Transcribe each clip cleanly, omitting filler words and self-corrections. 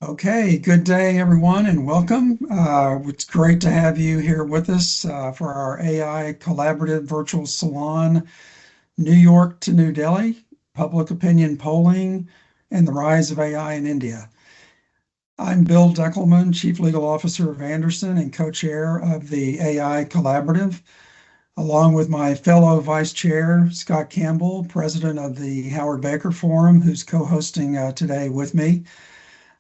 Okay, good day, everyone, and welcome. It's great to have you here with us for our AI Collaborative Virtual Salon, New York to New Delhi, Public Opinion Polling, and the Rise of AI in India. I'm Bill Deckelman, Chief Legal Officer of Anderson and co-chair of the AI Collaborative, along with my fellow Vice Chair, Scott Campbell, President of the Howard Baker Forum, who's co-hosting today with me.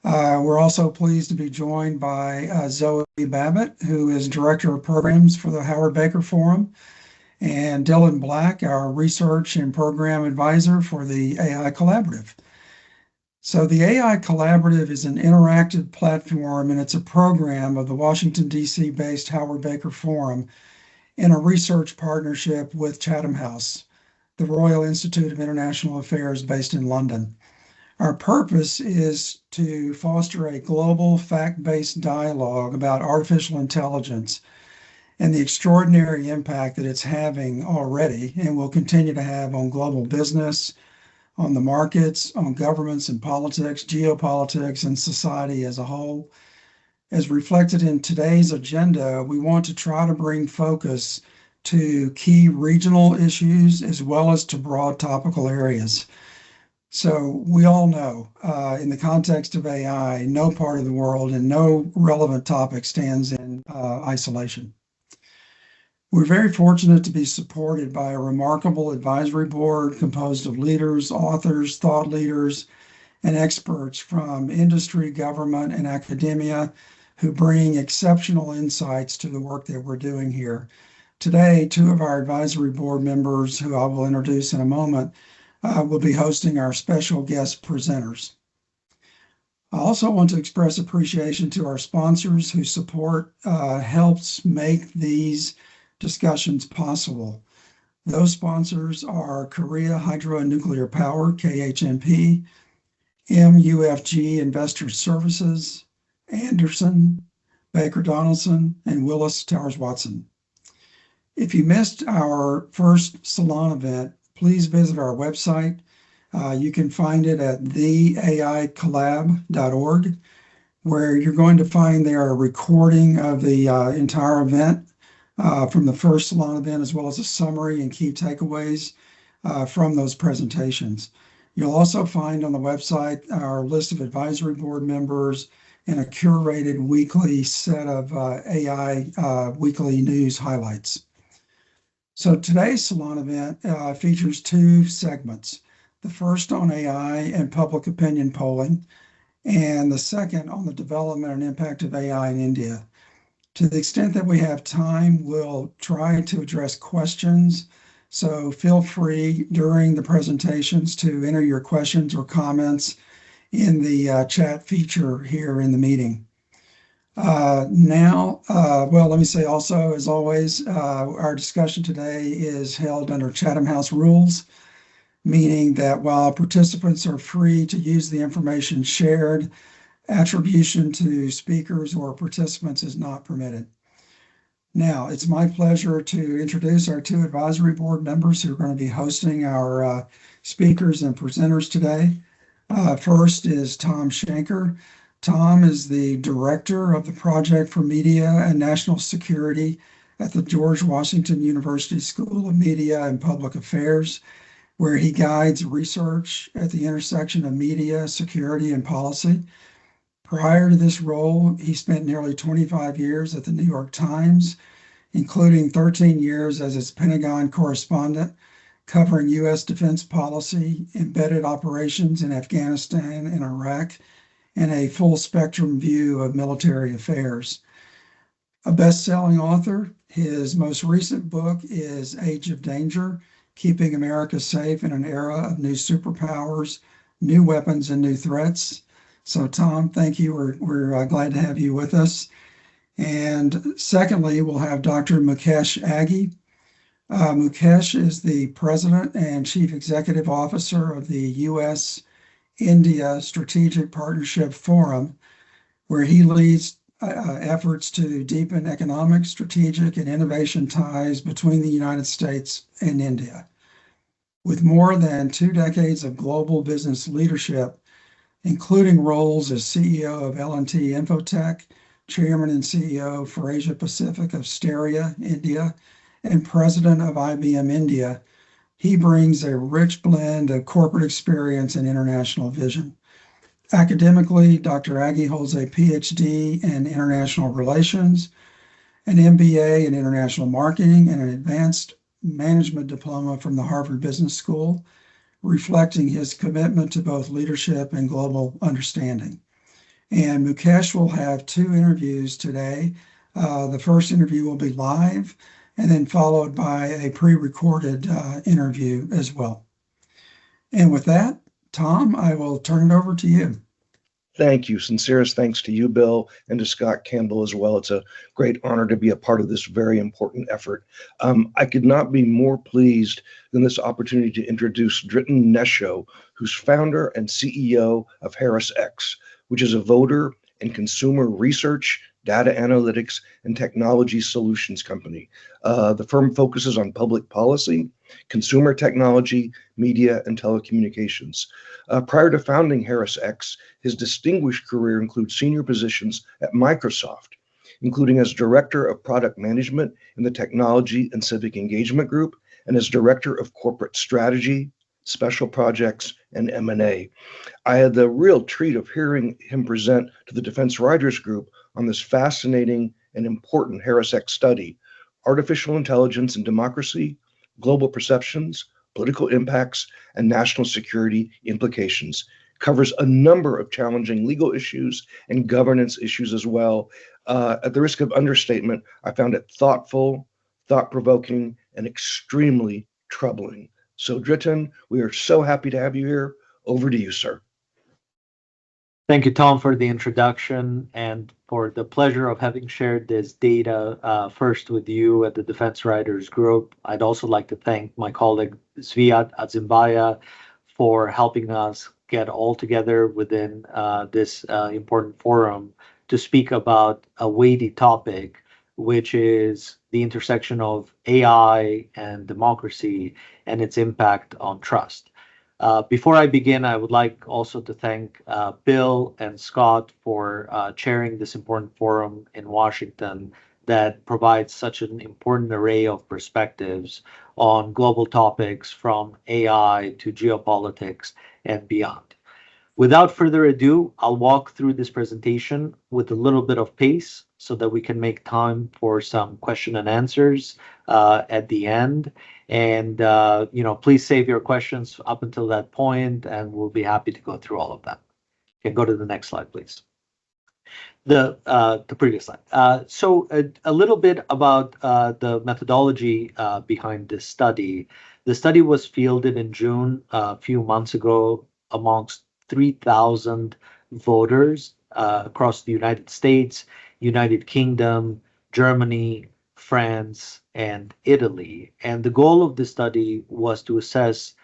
We're also pleased to be joined by Zoe Babbitt, who is Director of Programs for the Howard Baker Forum, and Dylan Black, our Research and Program Advisor for the AI Collaborative. So the AI Collaborative is an interactive platform, and it's a program of the Washington, D.C. based Howard Baker Forum in a research partnership with Chatham House, the Royal Institute of International Affairs based in London. Our purpose is to foster a global fact-based dialogue about artificial intelligence and the extraordinary impact that it's having already and will continue to have on global business, on the markets, on governments and politics, geopolitics, and society as a whole. As reflected in today's agenda, we want to try to bring focus to key regional issues as well as to broad topical areas. So we all know, in the context of AI, no part of the world and no relevant topic stands in isolation. We're very fortunate to be supported by a remarkable advisory board composed of leaders, authors, thought leaders, and experts from industry, government, and academia who bring exceptional insights to the work that we're doing here. Today, two of our advisory board members, who I will introduce in a moment, will be hosting our special guest presenters. I also want to express appreciation to our sponsors whose support helps make these discussions possible. Those sponsors are Korea Hydro and Nuclear Power, KHNP, MUFG Investor Services, Anderson, Baker Donaldson, and Willis Towers Watson. If you missed our first salon event, please visit our website. You can find it at theaicollab.org, where you're going to find there a recording of the entire event from the first salon event, as well as a summary and key takeaways from those presentations. You'll also find on the website our list of advisory board members and a curated weekly set of AI weekly news highlights. So today's salon event features two segments, the first on AI and public opinion polling, and the second on the development and impact of AI in India. To the extent that we have time, we'll try to address questions. So feel free during the presentations to enter your questions or comments in the chat feature here in the meeting. Let me say also, as always, our discussion today is held under Chatham House rules, meaning that while participants are free to use the information shared, attribution to speakers or participants is not permitted. Now, it's my pleasure to introduce our two advisory board members who are going to be hosting our speakers and presenters today. First is Tom Shanker. Tom is the director of the Project for Media and National Security at the George Washington University School of Media and Public Affairs, where he guides research at the intersection of media, security, and policy. Prior to this role, he spent nearly 25 years at the New York Times, including 13 years as its Pentagon correspondent, covering U.S. defense policy, embedded operations in Afghanistan and Iraq, and a full spectrum view of military affairs. A best-selling author, his most recent book is Age of Danger, Keeping America Safe in an Era of New Superpowers, New Weapons, and New Threats. So Tom, thank you. We're glad to have you with us. And secondly, we'll have Dr. Mukesh Aghi. Mukesh is the President and Chief Executive Officer of the U.S. India Strategic Partnership Forum, where he leads efforts to deepen economic, strategic, and innovation ties between the United States and India. With more than 2 decades of global business leadership, including roles as CEO of L&T Infotech, Chairman and CEO for Asia Pacific of Steria, India, and President of IBM India. He brings a rich blend of corporate experience and international vision. Academically, Dr. Aghi holds a PhD in international relations, an MBA in international marketing, and an advanced management diploma from the Harvard Business School, reflecting his commitment to both leadership and global understanding. And Mukesh will have two interviews today. The first interview will be live and then followed by a pre-recorded interview as well. And with that, Tom, I will turn it over to you. Thank you. Sincerest thanks to you, Bill, and to Scott Campbell as well. It's a great honor to be a part of this very important effort. I could not be more pleased than this opportunity to introduce Dritan Nesho, who's founder and CEO of HarrisX, which is a voter and consumer research, data analytics, and technology solutions company. The firm focuses on public policy, consumer technology, media, and telecommunications. Prior to founding HarrisX, his distinguished career includes senior positions at Microsoft, including as Director of Product Management in the Technology and Civic Engagement Group, and as Director of Corporate Strategy, Special Projects, and M&A. I had the real treat of hearing him present to the Defense Writers Group on this fascinating and important HarrisX study, Artificial Intelligence and Democracy, Global Perceptions, Political Impacts, and National Security Implications. Covers a number of challenging legal issues and governance issues as well. At the risk of understatement, I found it thoughtful, thought-provoking, and extremely troubling. So Dritan, we are so happy to have you here. Over to you, sir. Thank you, Tom, for the introduction and for the pleasure of having shared this data first with you at the Defense Writers Group. I'd also like to thank my colleague Sviat Azimbaya for helping us get all together within this important forum to speak about a weighty topic, which is the intersection of AI and democracy and its impact on trust. Before I begin, I would like also to thank Bill and Scott for chairing this important forum in Washington that provides such an important array of perspectives on global topics from AI to geopolitics and beyond. Without further ado, I'll walk through this presentation with a little bit of pace so that we can make time for some question and answers at the end. And please save your questions up until that point, and we'll be happy to go through all of them. You can go to the next slide, please. The previous slide. So a little bit about the methodology behind this study. The study was fielded in June a few months ago amongst 3,000 voters across the United States, United Kingdom, Germany, France, and Italy. And the goal of the study was to assess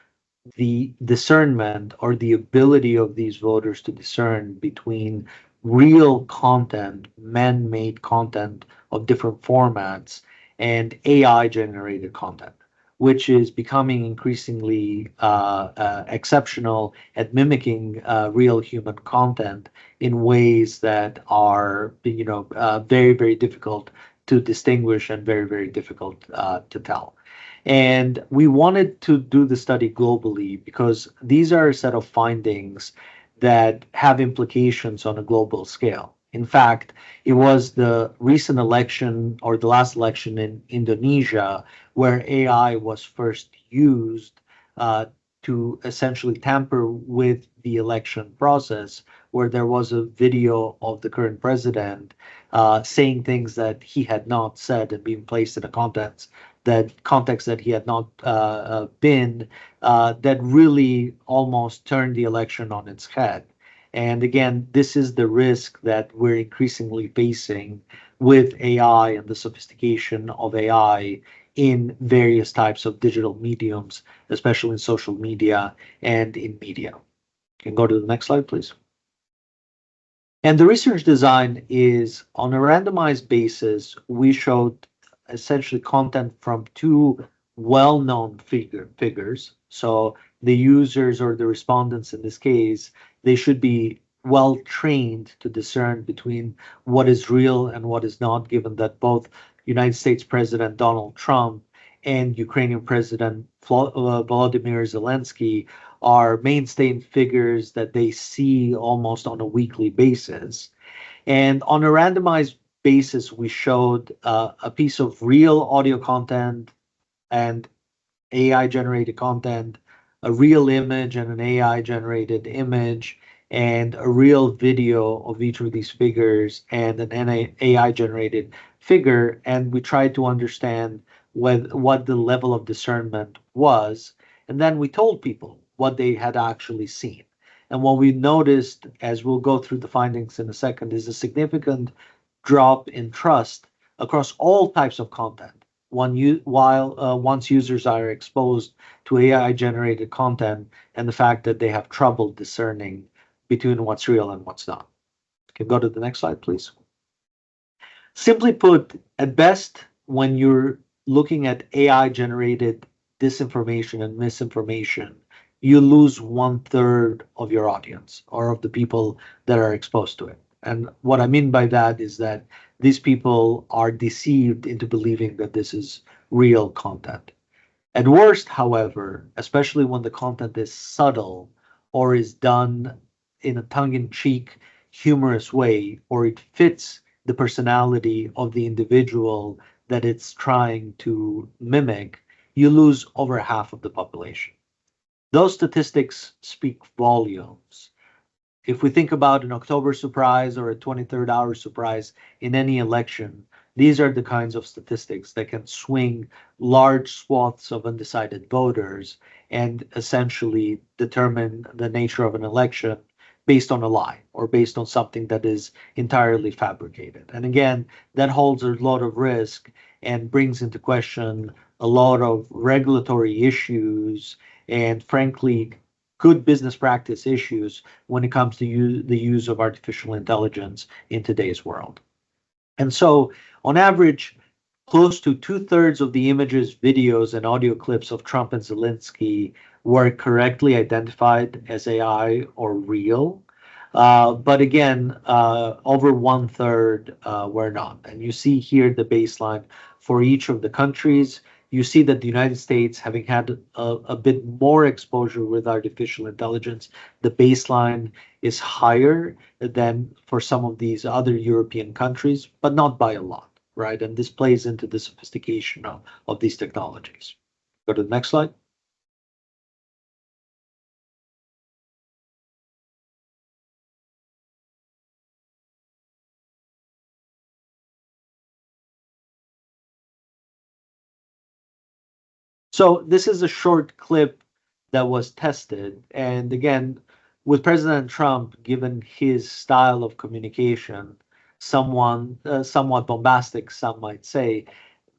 the discernment or the ability of these voters to discern between real content, man-made content of different formats, and AI-generated content, which is becoming increasingly exceptional at mimicking real human content in ways that are, very, very difficult to distinguish and very, very difficult to tell. And we wanted to do the study globally because these are a set of findings that have implications on a global scale. In fact, it was the recent election or the last election in Indonesia where AI was first used to essentially tamper with the election process, where there was a video of the current president saying things that he had not said and being placed in a context that he had not been, that really almost turned the election on its head. And again, this is the risk that we're increasingly facing with AI and the sophistication of AI in various types of digital mediums, especially in social media and in media. You can go to the next slide, please. And the research design is on a randomized basis. We showed essentially content from two well-known figures. So the users or the respondents in this case, they should be well trained to discern between what is real and what is not, given that both United States President Donald Trump and Ukrainian President Volodymyr Zelensky are mainstay figures that they see almost on a weekly basis. And on a randomized basis, we showed a piece of real audio content and AI generated content, a real image and an AI generated image, and a real video of each of these figures and an AI generated figure. And we tried to understand what the level of discernment was. And then we told people what they had actually seen. And what we noticed, as we'll go through the findings in a second, is a significant drop in trust across all types of content once users are exposed to AI generated content and the fact that they have trouble discerning between what's real and what's not. Can go to the next slide, please. Simply put, at best, when you're looking at AI generated disinformation and misinformation, you lose 1/3 of your audience or of the people that are exposed to it. And what I mean by that is that these people are deceived into believing that this is real content. At worst, however, especially when the content is subtle or is done in a tongue-in-cheek, humorous way, or it fits the personality of the individual that it's trying to mimic, you lose over half of the population. Those statistics speak volumes. If we think about an October surprise or a 23rd hour surprise in any election, these are the kinds of statistics that can swing large swaths of undecided voters and essentially determine the nature of an election based on a lie or based on something that is entirely fabricated. And again, that holds a lot of risk and brings into question a lot of regulatory issues and, frankly, good business practice issues when it comes to the use of artificial intelligence in today's world. And so, on average, close to 2/3 of the images, videos, and audio clips of Trump and Zelensky were correctly identified as AI or real. But again, over 1/3 were not. And you see here the baseline for each of the countries. You see that the United States, having had a bit more exposure with artificial intelligence, the baseline is higher than for some of these other European countries, but not by a lot, right? And this plays into the sophistication of these technologies. Go to the next slide. So this is a short clip that was tested. And again, with President Trump, given his style of communication, somewhat bombastic, some might say,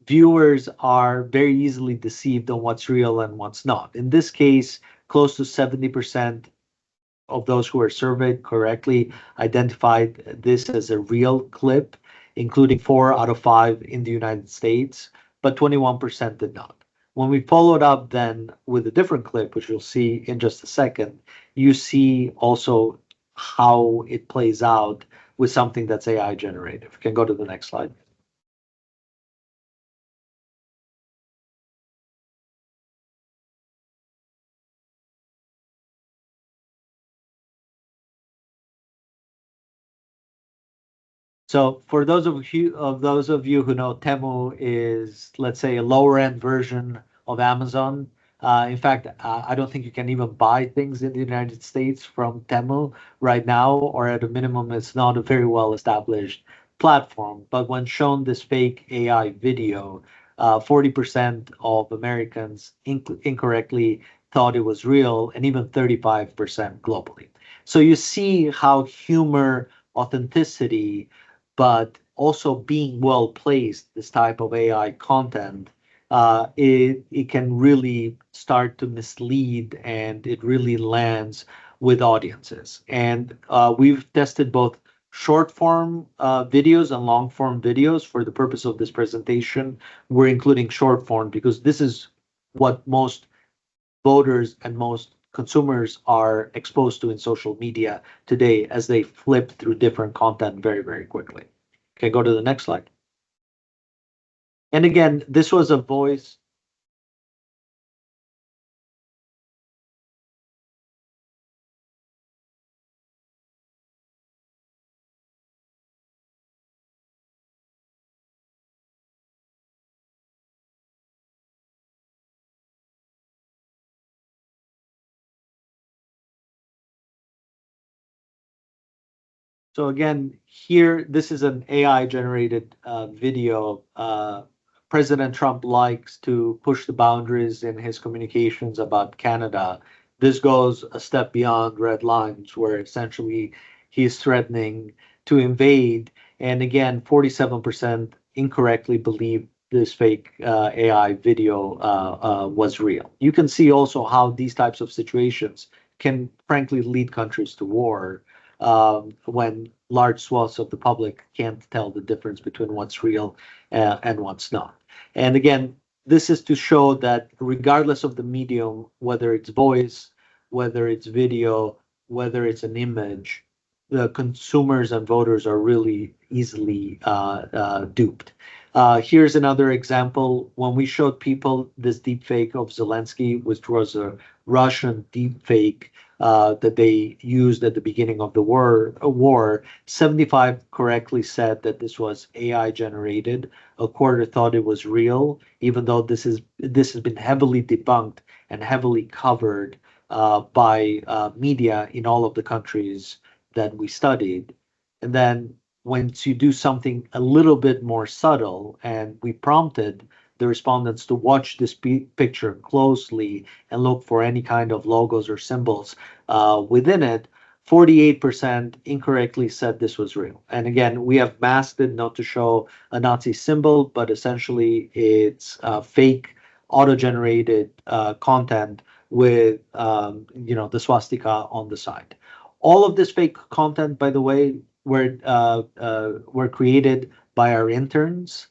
viewers are very easily deceived on what's real and what's not. In this case, close to 70% of those who were surveyed correctly identified this as a real clip, including 4 out of 5 in the United States, but 21% did not. When we followed up then with a different clip, which you'll see in just a second, you see also how it plays out with something that's AI generated. If you can go to the next slide. So for those of you who know, Temu is, let's say, a lower end version of Amazon. In fact, I don't think you can even buy things in the United States from Temu right now, or at a minimum, it's not a very well established platform. But when shown this fake AI video, 40% of Americans incorrectly thought it was real, and even 35% globally. So you see how humor, authenticity, but also being well placed, this type of AI content, it can really start to mislead, and it really lands with audiences. And we've tested both short form videos and long form videos. For the purpose of this presentation, we're including short form because this is what most voters and most consumers are exposed to in social media today as they flip through different content very, very quickly. Okay, go to the next slide. And again, this was a voice. So again, here, this is an AI generated video. President Trump likes to push the boundaries in his communications about Canada. This goes a step beyond red lines, where essentially he's threatening to invade. And again, 47% incorrectly believe this fake AI video was real. You can see also how these types of situations can frankly lead countries to war when large swaths of the public can't tell the difference between what's real and what's not. And again, this is to show that regardless of the medium, whether it's voice, whether it's video, whether it's an image, the consumers and voters are really easily duped. Here's another example. When we showed people this deep fake of Zelensky, which was a Russian deep fake that they used at the beginning of the war, 75 correctly said that this was AI generated. A quarter thought it was real, even though this has been heavily debunked and heavily covered by media in all of the countries that we studied. And then once you do something a little bit more subtle, and we prompted the respondents to watch this picture closely and look for any kind of logos or symbols within it, 48% incorrectly said this was real. And again, we have masked it not to show a Nazi symbol, but essentially it's fake auto-generated content with the swastika on the side. All of this fake content, by the way, were created by our interns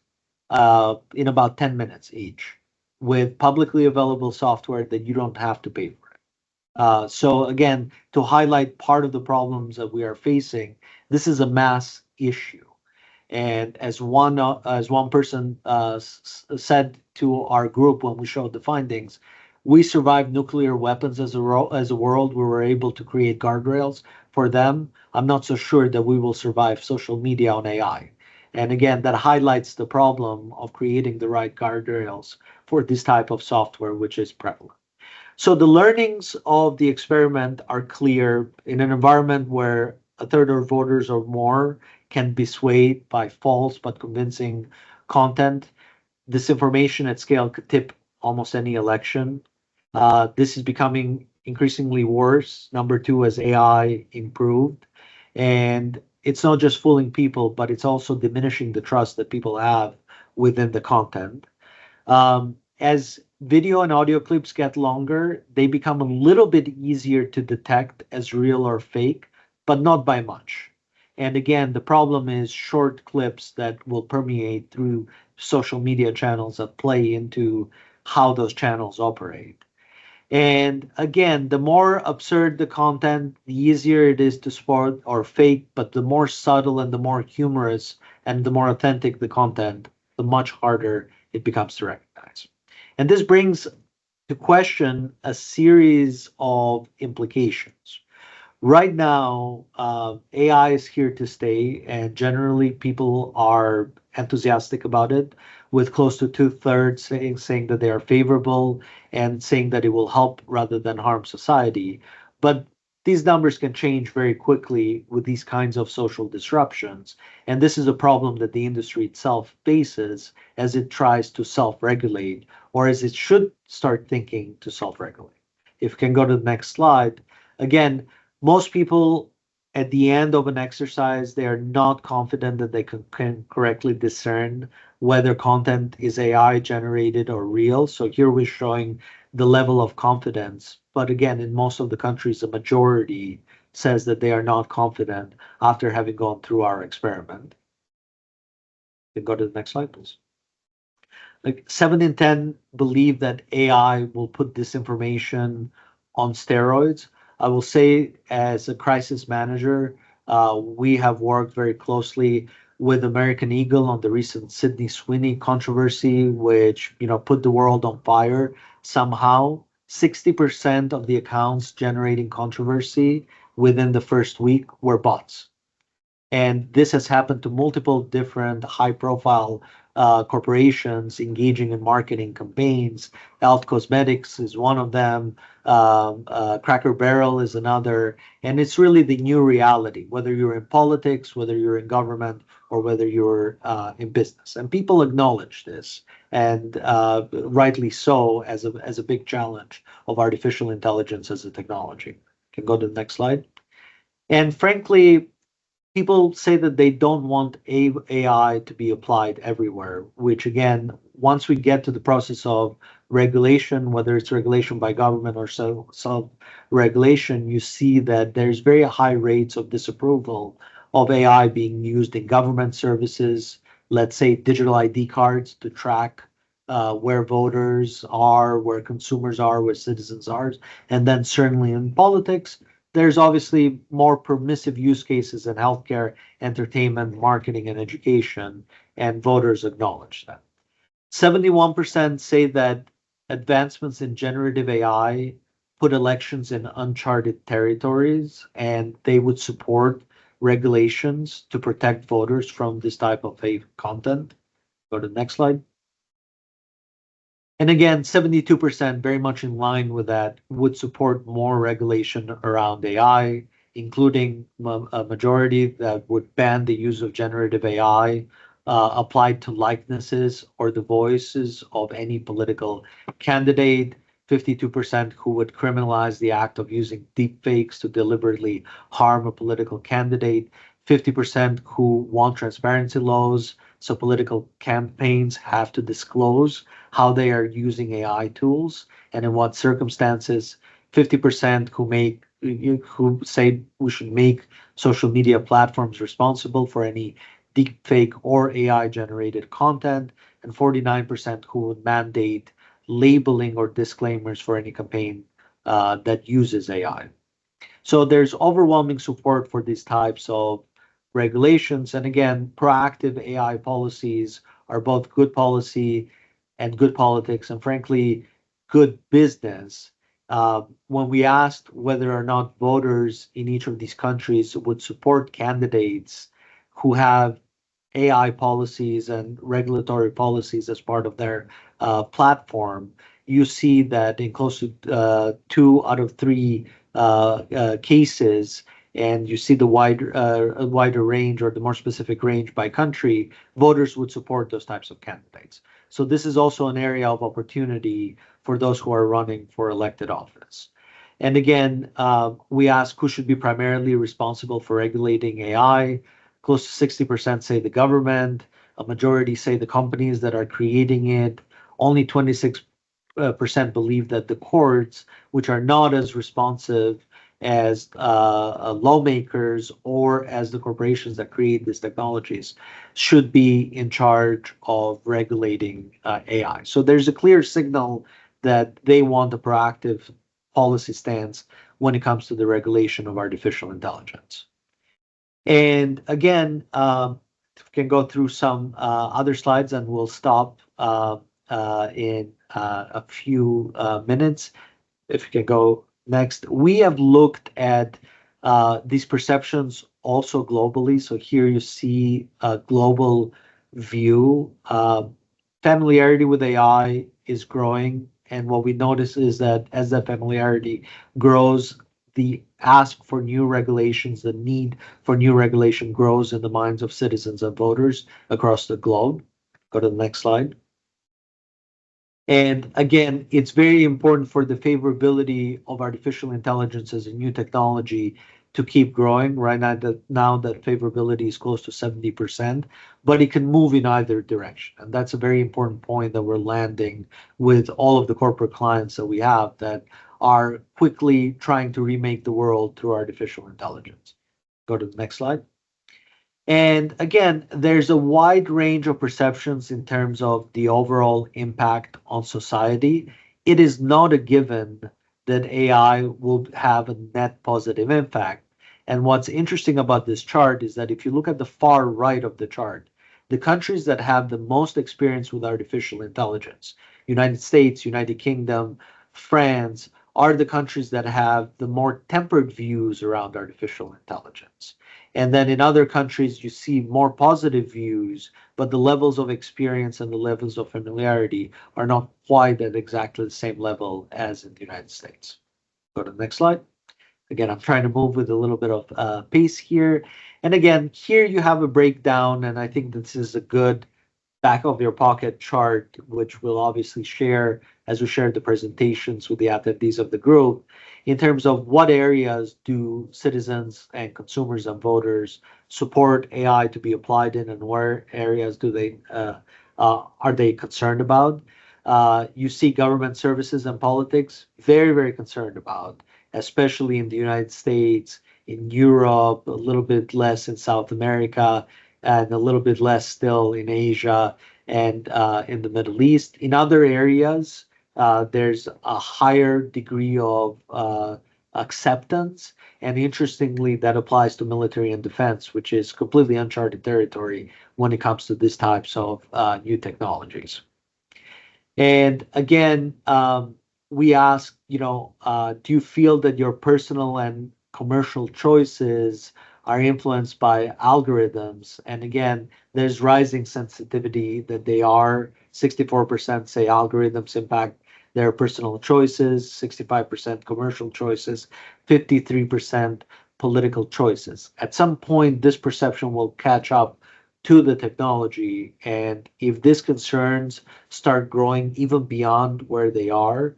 in about 10 minutes each, with publicly available software that you don't have to pay for. So again, to highlight part of the problems that we are facing, this is a mass issue. And as one person said to our group when we showed the findings, we survived nuclear weapons as a world. We were able to create guardrails for them. I'm not so sure that we will survive social media on AI. And again, that highlights the problem of creating the right guardrails for this type of software, which is prevalent. So the learnings of the experiment are clear. In an environment where a third of voters or more can be swayed by false but convincing content, disinformation at scale could tip almost any election. This is becoming increasingly worse. Number two, as AI improved. And it's not just fooling people, but it's also diminishing the trust that people have within the content. As video and audio clips get longer, they become a little bit easier to detect as real or fake, but not by much. And again, the problem is short clips that will permeate through social media channels that play into how those channels operate. And again, the more absurd the content, the easier it is to spot or fake, but the more subtle and the more humorous and the more authentic the content, the much harder it becomes to recognize. And this brings to question a series of implications. Right now, AI is here to stay, and generally people are enthusiastic about it, with close to 2/3 saying that they are favorable and saying that it will help rather than harm society. But these numbers can change very quickly with these kinds of social disruptions. And this is a problem that the industry itself faces as it tries to self-regulate, or as it should start thinking to self-regulate. If you can go to the next slide. Again, most people at the end of an exercise, they are not confident that they can correctly discern whether content is AI generated or real. So here we're showing the level of confidence. But again, in most of the countries, the majority says that they are not confident after having gone through our experiment. You can go to the next slide, please. Like 7 in 10 believe that AI will put disinformation on steroids. I will say, as a crisis manager, we have worked very closely with American Eagle on the recent Sydney Sweeney controversy, which put the world on fire. Somehow, 60% of the accounts generating controversy within the first week were bots. And this has happened to multiple different high profile corporations engaging in marketing campaigns. Health Cosmetics is one of them. Cracker Barrel is another. And it's really the new reality, whether you're in politics, whether you're in government, or whether you're in business. And people acknowledge this, and rightly so, as a big challenge of artificial intelligence as a technology. Can go to the next slide. And frankly, people say that they don't want AI to be applied everywhere, which again, once we get to the process of regulation, whether it's regulation by government or self-regulation, you see that there's very high rates of disapproval of AI being used in government services, let's say digital ID cards to track where voters are, where consumers are, where citizens are, and then certainly in politics. There's obviously more permissive use cases in healthcare, entertainment, marketing, and education, and voters acknowledge that. 71% say that advancements in generative AI put elections in uncharted territories, and they would support regulations to protect voters from this type of fake content. Go to the next slide. And again, 72%, very much in line with that, would support more regulation around AI, including a majority that would ban the use of generative AI applied to likenesses or the voices of any political candidate. 52% who would criminalize the act of using deepfakes to deliberately harm a political candidate. 50% who want transparency laws, so political campaigns have to disclose how they are using AI tools and in what circumstances. 50% who say we should make social media platforms responsible for any deepfake or AI generated content, and 49% who would mandate labeling or disclaimers for any campaign that uses AI. So there's overwhelming support for these types of regulations. And again, proactive AI policies are both good policy and good politics, and frankly, good business. When we asked whether or not voters in each of these countries would support candidates who have AI policies and regulatory policies as part of their platform, you see that in close to 2 out of 3 cases, and you see the wider range or the more specific range by country, voters would support those types of candidates. So this is also an area of opportunity for those who are running for elected office. And again, we ask who should be primarily responsible for regulating AI. Close to 60% say the government, a majority say the companies that are creating it. Only 26% believe that the courts, which are not as responsive as lawmakers or as the corporations that create these technologies, should be in charge of regulating AI. So there's a clear signal that they want a proactive policy stance when it comes to the regulation of artificial intelligence. And again, we can go through some other slides and we'll stop in a few minutes. If you can go next. We have looked at these perceptions also globally. So here you see a global view. Familiarity with AI is growing. And what we notice is that as that familiarity grows, the ask for new regulations, the need for new regulation grows in the minds of citizens and voters across the globe. Go to the next slide. And again, it's very important for the favorability of artificial intelligence as a new technology to keep growing. Right now that favorability is close to 70%, but it can move in either direction. And that's a very important point that we're landing with all of the corporate clients that we have that are quickly trying to remake the world through artificial intelligence. Go to the next slide. And again, there's a wide range of perceptions in terms of the overall impact on society. It is not a given that AI will have a net positive impact. And what's interesting about this chart is that if you look at the far right of the chart, the countries that have the most experience with artificial intelligence, United States, United Kingdom, France, are the countries that have the more tempered views around artificial intelligence. And then in other countries, you see more positive views, but the levels of experience and the levels of familiarity are not quite at exactly the same level as in the United States. Go to the next slide. Again, I'm trying to move with a little bit of pace here. And again, here you have a breakdown, and I think this is a good back of your pocket chart, which we'll obviously share as we share the presentations with the attendees of the group, in terms of what areas do citizens and consumers and voters support AI to be applied in, and where areas do they are they concerned about. You see government services and politics very, very concerned about, especially in the United States, in Europe, a little bit less in South America, and a little bit less still in Asia and in the Middle East. In other areas, there's a higher degree of acceptance. And interestingly, that applies to military and defense, which is completely uncharted territory when it comes to these types of new technologies. And again, we ask, do you feel that your personal and commercial choices are influenced by algorithms? And again, there's rising sensitivity that they are. 64% say algorithms impact their personal choices, 65% commercial choices, 53% political choices. At some point, this perception will catch up to the technology. And if these concerns start growing even beyond where they are,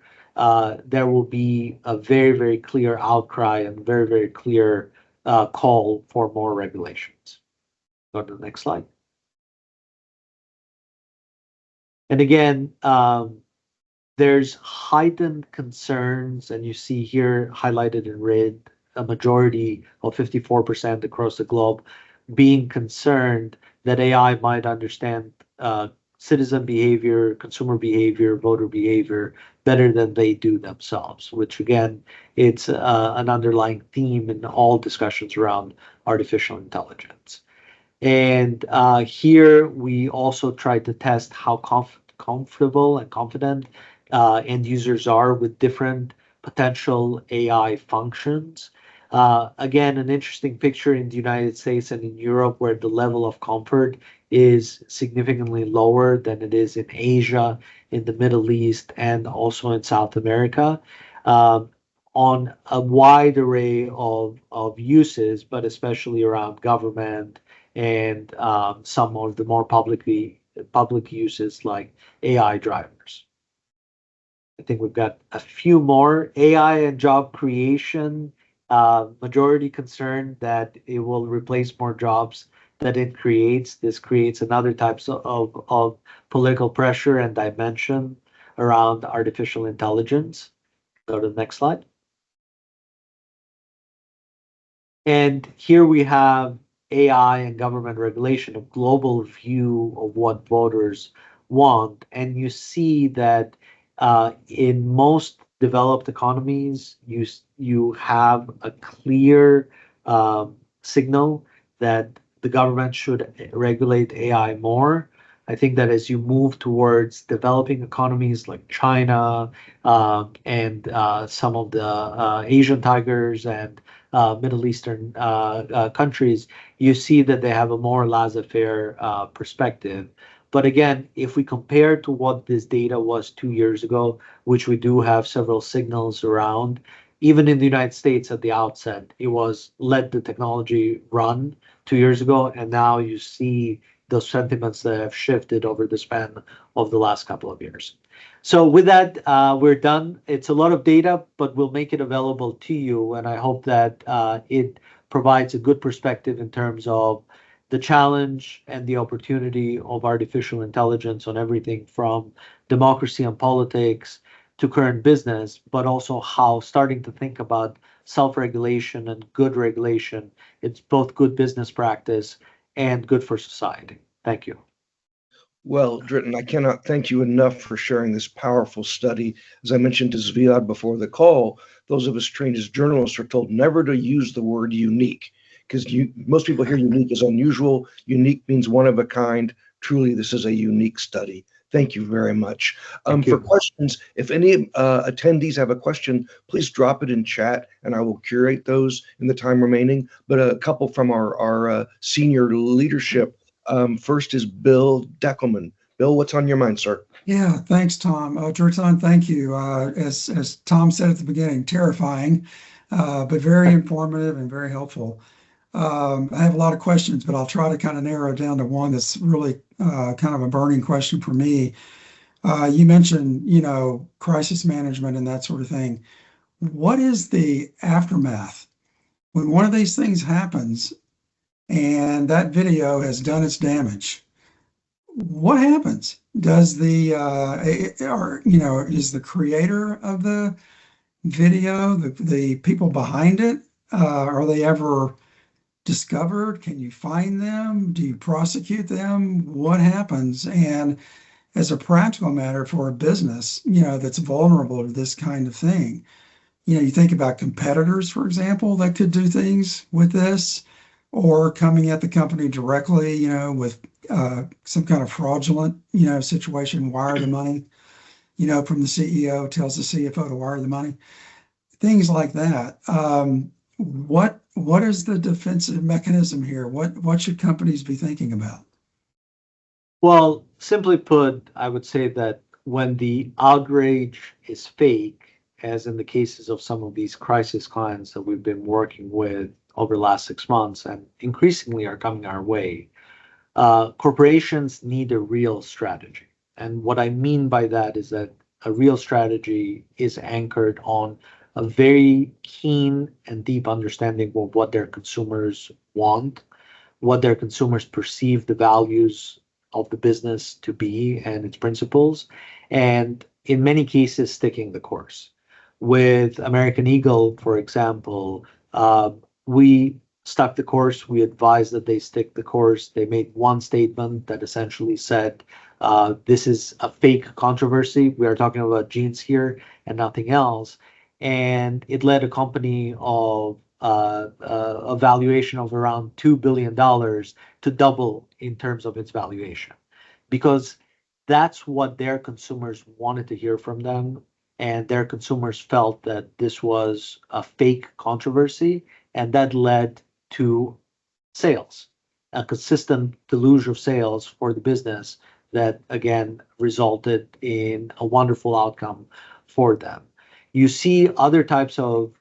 there will be a very, very clear outcry and very, very clear call for more regulations. Go to the next slide. And again, there's heightened concerns, and you see here highlighted in red, a majority of 54% across the globe being concerned that AI might understand citizen behavior, consumer behavior, voter behavior better than they do themselves, which again, it's an underlying theme in all discussions around artificial intelligence. And here we also try to test how comfortable and confident end users are with different potential AI functions. Again, an interesting picture in the United States and in Europe, where the level of comfort is significantly lower than it is in Asia, in the Middle East, and also in South America, on a wide array of uses, but especially around government and some of the more public uses like AI drivers. I think we've got a few more. AI and job creation. Majority concerned that it will replace more jobs that it creates. This creates another types of political pressure and dimension around artificial intelligence. Go to the next slide. And here we have AI and government regulation, a global view of what voters want. And you see that in most developed economies, you have a clear signal that the government should regulate AI more. I think that as you move towards developing economies like China and some of the Asian tigers and Middle Eastern countries, you see that they have a more laissez-faire perspective. But again, if we compare to what this data was 2 years ago, which we do have several signals around, even in the United States at the outset, it was let the technology run 2 years ago, and now you see those sentiments that have shifted over the span of the last couple of years. So with that, we're done. It's a lot of data, but we'll make it available to you, and I hope that it provides a good perspective in terms of the challenge and the opportunity of artificial intelligence on everything from democracy and politics to current business, but also how starting to think about self-regulation and good regulation. It's both good business practice and good for society. Thank you. Well, Dritan, I cannot thank you enough for sharing this powerful study. As I mentioned to Zviad before the call, those of us trained as journalists are told never to use the word unique because most people hear unique as unusual. Unique means one of a kind. Truly, this is a unique study. Thank you very much. Thank For you. questions, if any attendees have a question, please drop it in chat and I will curate those in the time remaining. But a couple from our senior leadership. First is Bill Deckelman. Bill, what's on your mind, sir? Yeah, thanks, Tom. Dritan, thank you. As Tom said at the beginning, terrifying, but very informative and very helpful. I have a lot of questions, but I'll try to kind of narrow it down to one that's really kind of a burning question for me. You mentioned, crisis management and that sort of thing. What is the aftermath when one of these things happens and that video has done its damage? What happens? Does is the creator of the video, the people behind it, are they ever discovered? Can you find them? Do you prosecute them? What happens? And as a practical matter for a business, that's vulnerable to this kind of thing, you think about competitors, for example, that could do things with this, or coming at the company directly, with some kind of fraudulent, situation, wire the money, from the CEO tells the CFO to wire the money, things like that. What is the defensive mechanism here? What should companies be thinking about? Well, simply put, I would say that when the outrage is fake, as in the cases of some of these crisis clients that we've been working with over the last 6 months and increasingly are coming our way, corporations need a real strategy. And what I mean by that is that a real strategy is anchored on a very keen and deep understanding of what their consumers want, what their consumers perceive the values of the business to be and its principles, and in many cases, sticking the course. With American Eagle, for example, we stuck the course. We advised that they stick the course. They made one statement that essentially said, this is a fake controversy. We are talking about jeans here and nothing else. And it led a company of a valuation of around $2 billion to double in terms of its valuation, because that's what their consumers wanted to hear from them. And their consumers felt that this was a fake controversy, and that led to sales, a consistent deluge of sales for the business that again resulted in a wonderful outcome for them. You see other types of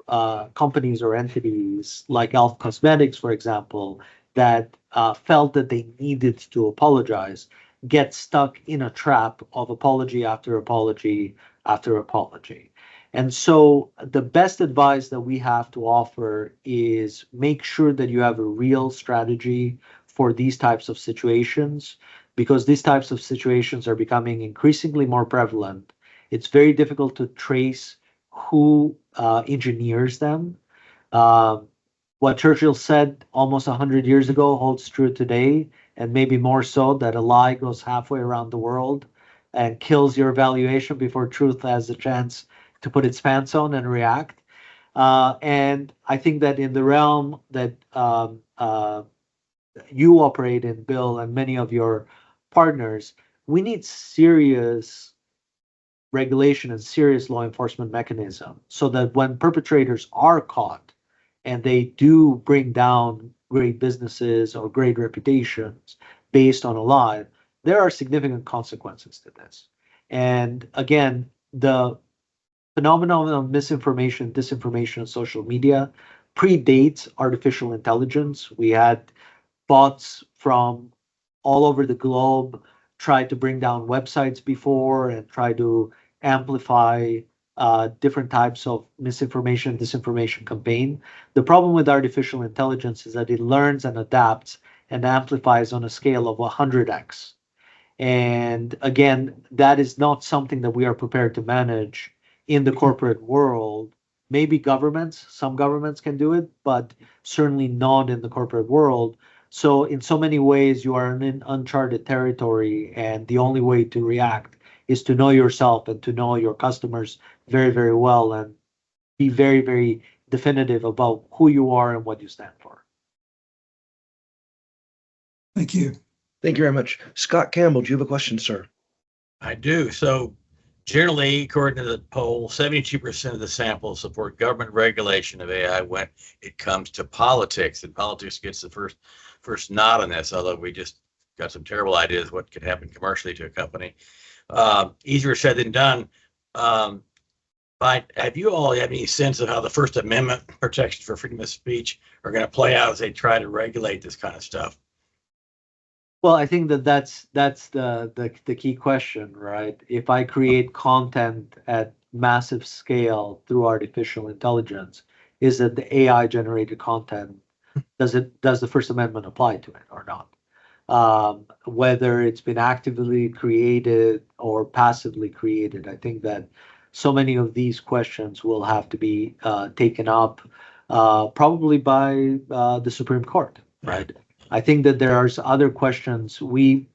companies or entities like Elf Cosmetics, for example, that felt that they needed to apologize, get stuck in a trap of apology after apology after apology. And so the best advice that we have to offer is make sure that you have a real strategy for these types of situations, because these types of situations are becoming increasingly more prevalent. It's very difficult to trace who engineers them. What Churchill said almost 100 years ago holds true today, and maybe more so, that a lie goes halfway around the world and kills your valuation before truth has a chance to put its pants on and react. And I think that in the realm that you operate in, Bill, and many of your partners, we need serious regulation and serious law enforcement mechanism so that when perpetrators are caught and they do bring down great businesses or great reputations based on a lie, there are significant consequences to this. And again, the phenomenon of misinformation, disinformation on social media predates artificial intelligence. We had bots from all over the globe try to bring down websites before and try to amplify different types of misinformation, disinformation campaign. The problem with artificial intelligence is that it learns and adapts and amplifies on a scale of 100x. And again, that is not something that we are prepared to manage in the corporate world. Maybe governments, some governments can do it, but certainly not in the corporate world, So in so many ways, you are in uncharted territory, and the only way to react is to know yourself and to know your customers very, very well, and be very, very definitive about who you are and what you stand for. Thank you. Thank you very much. Scott Campbell, do you have a question, sir? I do. So generally, according to the poll, 72% of the samples support government regulation of AI when it comes to politics, and politics gets the first nod on this, although we just got some terrible ideas what could happen commercially to a company. Easier said than done. But have you all had any sense of how the First Amendment protections for freedom of speech are going to play out as they try to regulate this kind of stuff? Well, I think that's the key question, right? If I create content at massive scale through artificial intelligence, is it the AI generated content? Does the First Amendment apply to it or not? Whether it's been actively created or passively created, I think that so many of these questions will have to be taken up probably by the Supreme Court, right? I think that there are other questions. We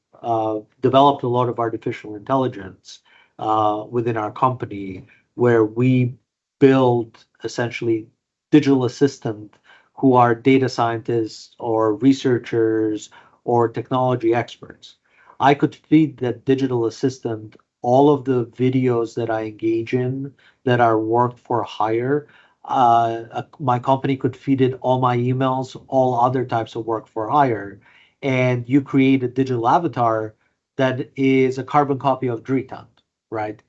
developed a lot of artificial intelligence within our company, where we build essentially digital assistant who are data scientists or researchers or technology experts. I could feed that digital assistant all of the videos that I engage in that are work for hire. My company could feed it all my emails, all other types of work for hire, and you create a digital avatar that is a carbon copy of Dritan, right?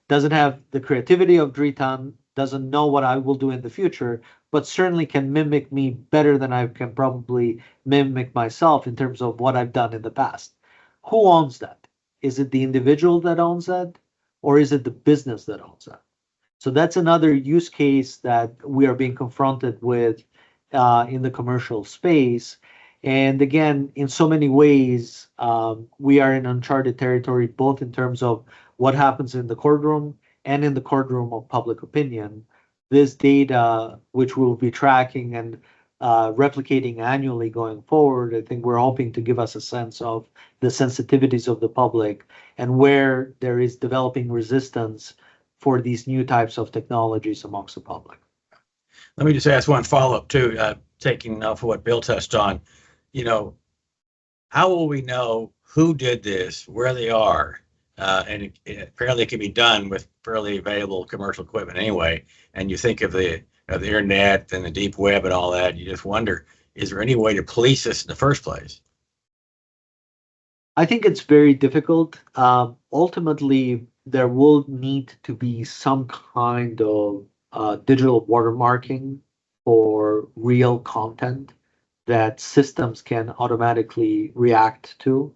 Doesn't have the creativity of Dritan, doesn't know what I will do in the future, but certainly can mimic me better than I can probably mimic myself in terms of what I've done in the past. Who owns that? Is it the individual that owns that, or is it the business that owns that? So that's another use case that we are being confronted with in the commercial space. And again, in so many ways, we are in uncharted territory, both in terms of what happens in the courtroom and in the courtroom of public opinion. This data, which we'll be tracking and replicating annually going forward, I think we're hoping to give us a sense of the sensitivities of the public and where there is developing resistance for these new types of technologies amongst the public. Let me just ask one follow-up too, taking off of what Bill touched on. How will we know who did this, where they are? And apparently it can be done with fairly available commercial equipment anyway. And you think of the internet and the deep web and all that, you just wonder, is there any way to police this in the first place? I think it's very difficult. Ultimately, there will need to be some kind of digital watermarking for real content that systems can automatically react to.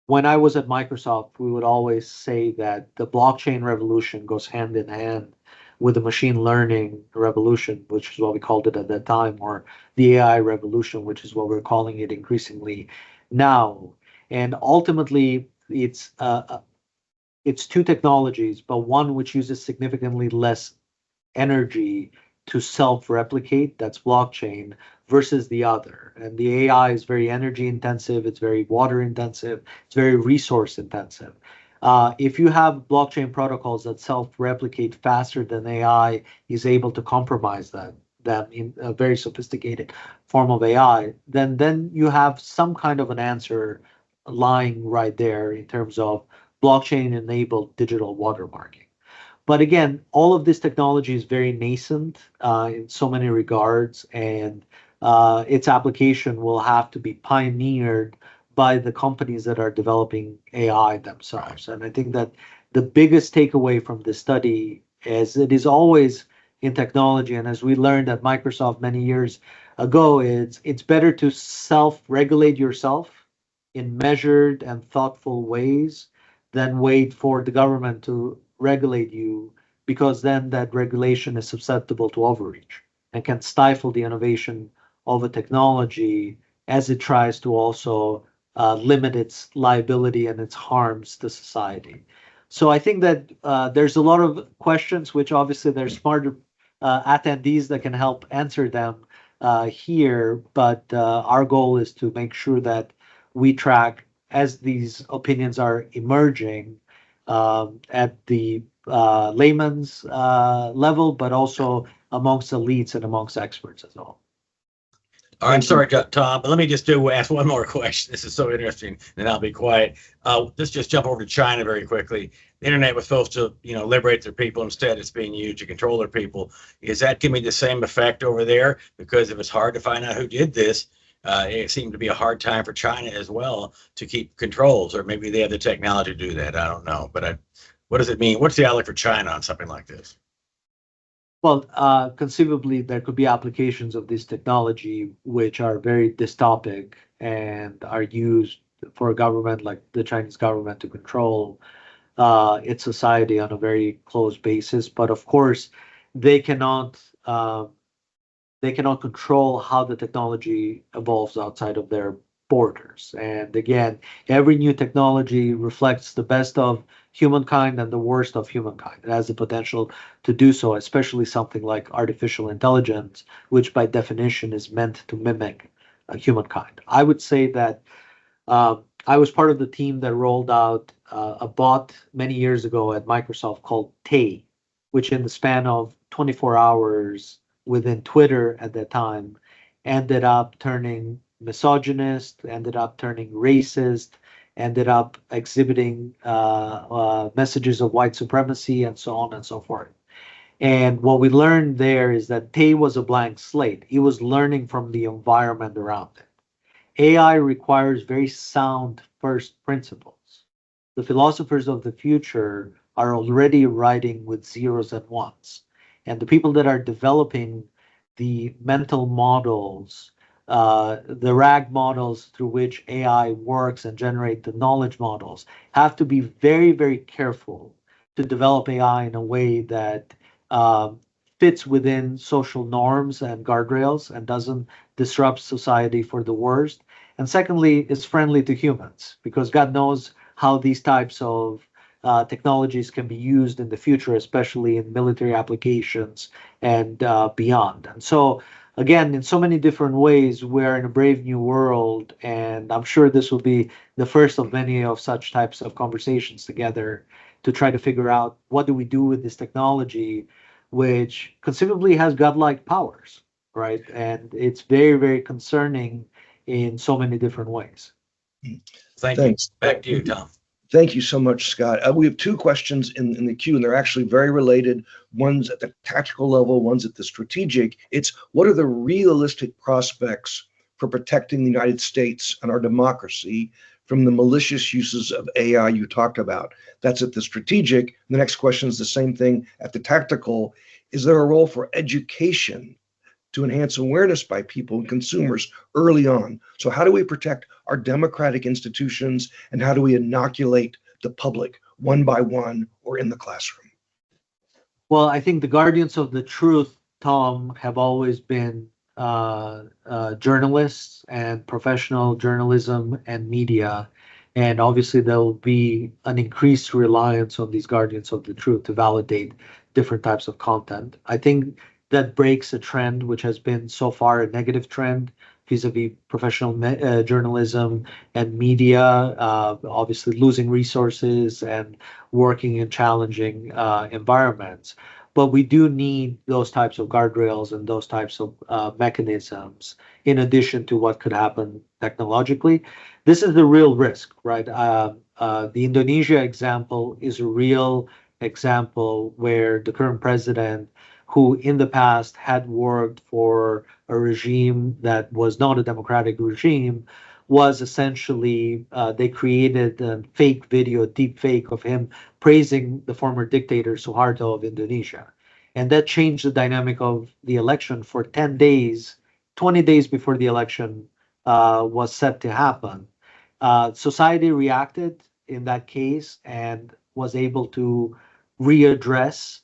When I was at Microsoft, we would always say that the blockchain revolution goes hand in hand with the machine learning revolution, which is what we called it at that time, or the AI revolution, which is what we're calling it increasingly now. And ultimately, it's two technologies, but one which uses significantly less energy to self-replicate, that's blockchain, versus the other. And the AI is very energy intensive, it's very water intensive, it's very resource intensive. If you have blockchain protocols that self-replicate faster than AI is able to compromise them in a very sophisticated form of AI, then you have some kind of an answer lying right there in terms of blockchain-enabled digital watermarking. But again, all of this technology is very nascent in so many regards, and its application will have to be pioneered by the companies that are developing AI themselves. And I think that the biggest takeaway from this study is it is always in technology, and as we learned at Microsoft many years ago, it's better to self-regulate yourself in measured and thoughtful ways than wait for the government to regulate you, because then that regulation is susceptible to overreach and can stifle the innovation of a technology as it tries to also limit its liability and its harms to society. So I think that there's a lot of questions, which obviously there's smarter attendees that can help answer them. here, but our goal is to make sure that we track as these opinions are emerging at the layman's level, but also amongst elites and amongst experts as well. All right, I'm sorry, Tom, but let me just ask one more question. This is so interesting, then I'll be quiet. Let's just jump over to China very quickly. The internet was supposed to, liberate their people. Instead, it's being used to control their people. Is that giving me the same effect over there? Because if it's hard to find out who did this, it seemed to be a hard time for China as well to keep controls, or maybe they have the technology to do that. I don't know. But what does it mean? What's the outlook for China on something like this? Well, conceivably, there could be applications of this technology which are very dystopic and are used for a government like the Chinese government to control its society on a very close basis. But of course, they cannot control how the technology evolves outside of their borders. And again, every new technology reflects the best of humankind and the worst of humankind. It has the potential to do so, especially something like artificial intelligence, which by definition is meant to mimic humankind. I would say that I was part of the team that rolled out a bot many years ago at Microsoft called Tay, which in the span of 24 hours within Twitter at that time ended up turning misogynist, ended up turning racist, ended up exhibiting messages of white supremacy, and so on and so forth. And what we learned there is that Tay was a blank slate. He was learning from the environment around it. AI requires very sound first principles. The philosophers of the future are already writing with zeros and ones. And the people that are developing the mental models, the RAG models through which AI works and generate the knowledge models, have to be very, very careful to develop AI in a way that fits within social norms and guardrails and doesn't disrupt society for the worst. And secondly, is friendly to humans, because God knows how these types of technologies can be used in the future, especially in military applications and beyond. And so, again, in so many different ways, we're in a brave new world, and I'm sure this will be the first of many of such types of conversations together to try to figure out what do we do with this technology, which conceivably has godlike powers, right? And it's very, very concerning in so many different ways. Thanks. Back to you, Tom. Thank you so much, Scott. We have two questions in the queue, and they're actually very related. One's at the tactical level, one's at the strategic. It's what are the realistic prospects for protecting the United States and our democracy from the malicious uses of AI you talked about? That's at the strategic. The next question is the same thing at the tactical. Is there a role for education to enhance awareness by people and consumers early on? So how do we protect our democratic institutions, and how do we inoculate the public one by one or in the classroom? Well, I think the guardians of the truth, Tom, have always been journalists and professional journalism and media. And obviously, there will be an increased reliance on these guardians of the truth to validate different types of content. I think that breaks a trend which has been so far a negative trend vis-a-vis professional journalism and media, obviously losing resources and working in challenging environments. But we do need those types of guardrails and those types of mechanisms in addition to what could happen technologically. This is the real risk, right? The Indonesia example is a real example where the current president, who in the past had worked for a regime that was not a democratic regime, was essentially, they created a fake video, deep fake of him praising the former dictator Suharto of Indonesia. And that changed the dynamic of the election for 10 days, 20 days before the election was set to happen. Society reacted in that case and was able to readdress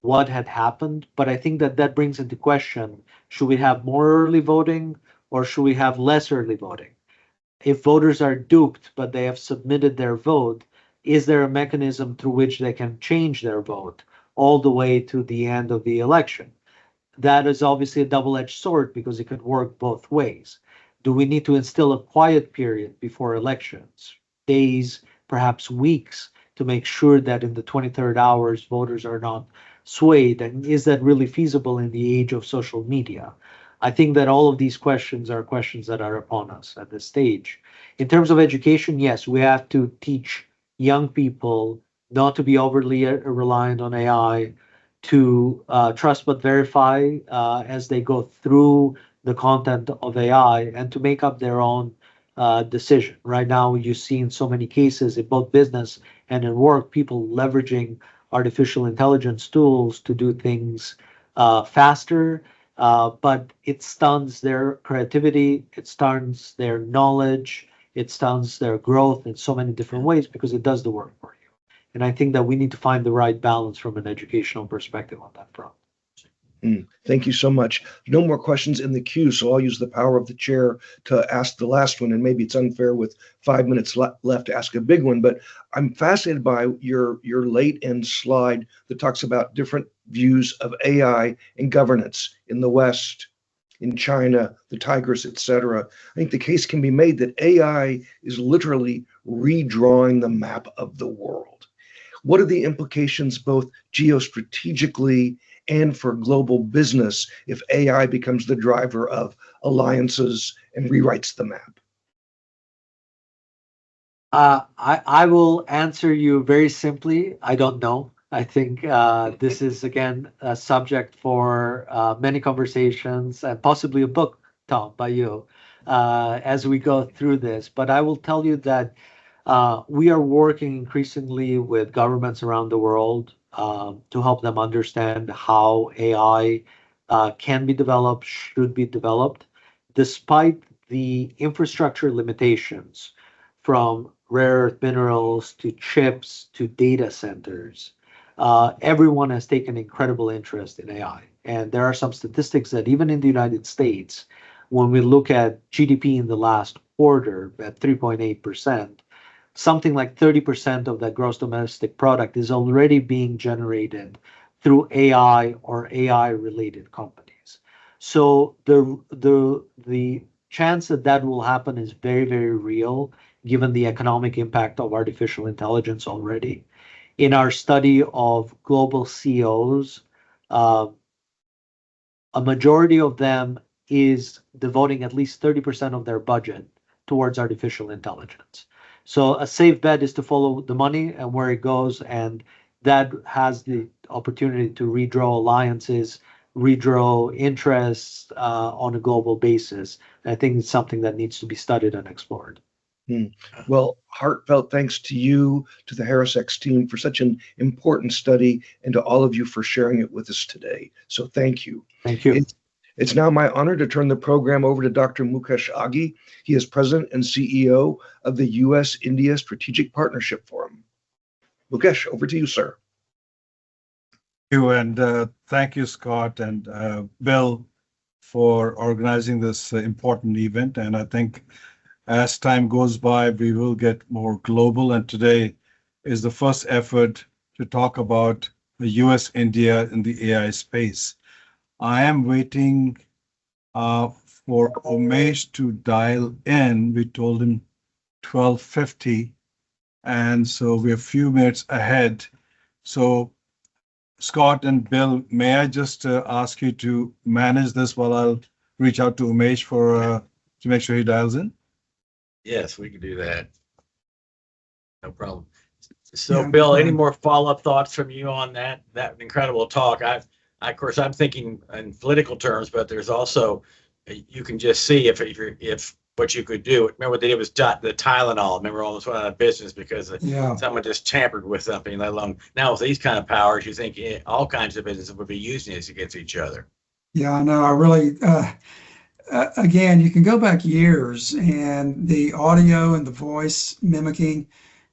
what had happened. But I think that that brings into question, should we have more early voting or should we have less early voting? If voters are duped, but they have submitted their vote, is there a mechanism through which they can change their vote all the way to the end of the election? that is obviously a double-edged sword because it could work both ways. Do we need to instill a quiet period before elections, days, perhaps weeks, to make sure that in the 23rd hours voters are not swayed? And is that really feasible in the age of social media? I think that all of these questions are questions that are upon us at this stage. In terms of education, yes, we have to teach young people not to be overly reliant on AI, to trust but verify as they go through the content of AI, and to make up their own decision. Right now, you see in so many cases in both business and in work, people leveraging artificial intelligence tools to do things faster, but it stuns their creativity, it stuns their knowledge, it stuns their growth in so many different ways because it does the work for you. And I think that we need to find the right balance from an educational perspective on that front. Thank you so much. No more questions in the queue, so I'll use the power of the chair to ask the last one, and maybe it's unfair with 5 minutes left to ask a big one, but I'm fascinated by your late end slide that talks about different views of AI and governance in the West, in China, the tigers, etc. I think the case can be made that AI is literally redrawing the map of the world. What are the implications both geostrategically and for global business if AI becomes the driver of alliances and rewrites the map? I will answer you very simply. I don't know. I think this is, again, a subject for many conversations and possibly a book, Tom, by you, as we go through this. But I will tell you that we are working increasingly with governments around the world to help them understand how AI can be developed, should be developed, despite the infrastructure limitations from rare earth minerals to chips to data centers. Everyone has taken incredible interest in AI. And there are some statistics that even in the United States, when we look at GDP in the last quarter at 3.8%, something like 30% of that gross domestic product is already being generated through AI or AI-related companies. So the chance that that will happen is very, very real, given the economic impact of artificial intelligence already. In our study of global CEOs, a majority of them is devoting at least 30% of their budget towards artificial intelligence. So a safe bet is to follow the money and where it goes, and that has the opportunity to redraw alliances, redraw interests on a global basis. I think it's something that needs to be studied and explored. Well, heartfelt thanks to you, to the HarrisX team for such an important study, and to all of you for sharing it with us today. So thank you. Thank you. It's now my honor to turn the program over to Dr. Mukesh Aghi. He is President and CEO of the U.S.-India Strategic Partnership Forum. Mukesh, over to you, sir. Thank you, and thank you, Scott and Bill, for organizing this important event. And I think as time goes by, we will get more global. And today is the first effort to talk about the US-India in the AI space. I am waiting for Umesh to dial in. We told him 12:50, and so we're a few minutes ahead. So Scott and Bill, may I just ask you to manage this while I'll reach out to Umesh for to make sure he dials in? Yes, we can do that. No problem. So, yeah, Bill, any more follow-up thoughts from you on that incredible talk? Of course, I'm thinking in political terms, but there's also, you can just see if what you could do. Remember what they did was the Tylenol. Remember, all this went out of business because someone just tampered with something. Let alone now with these kind of powers, you think all kinds of businesses would be using this against each other. Yeah, I know. I really, again, you can go back years, and the audio and the voice mimicking,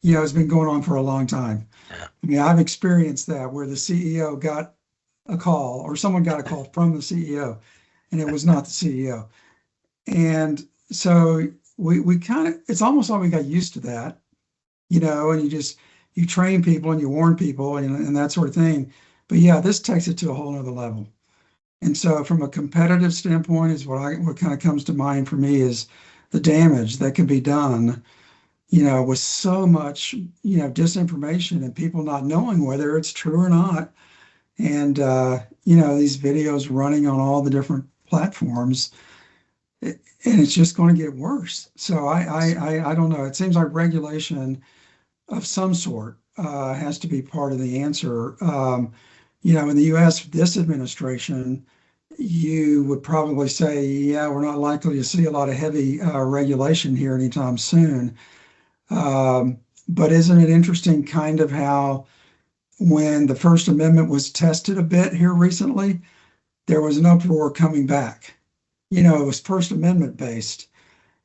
has been going on for a long time. Yeah. I mean, I've experienced that where the CEO got a call or someone got a call from the CEO, and it was not the CEO. And so we kind of, it's almost like we got used to that, and you train people and you warn people and that sort of thing. But yeah, this takes it to a whole nother level. And so from a competitive standpoint is what kind of comes to mind for me is the damage that could be done, with so much, disinformation and people not knowing whether it's true or not. And, these videos running on all the different platforms, and it's just going to get worse. So I don't know. It seems like regulation of some sort has to be part of the answer. In the US, this administration, you would probably say, yeah, we're not likely to see a lot of heavy regulation here anytime soon. But isn't it interesting kind of how when the First Amendment was tested a bit here recently, there was an uproar coming back. It was First Amendment based.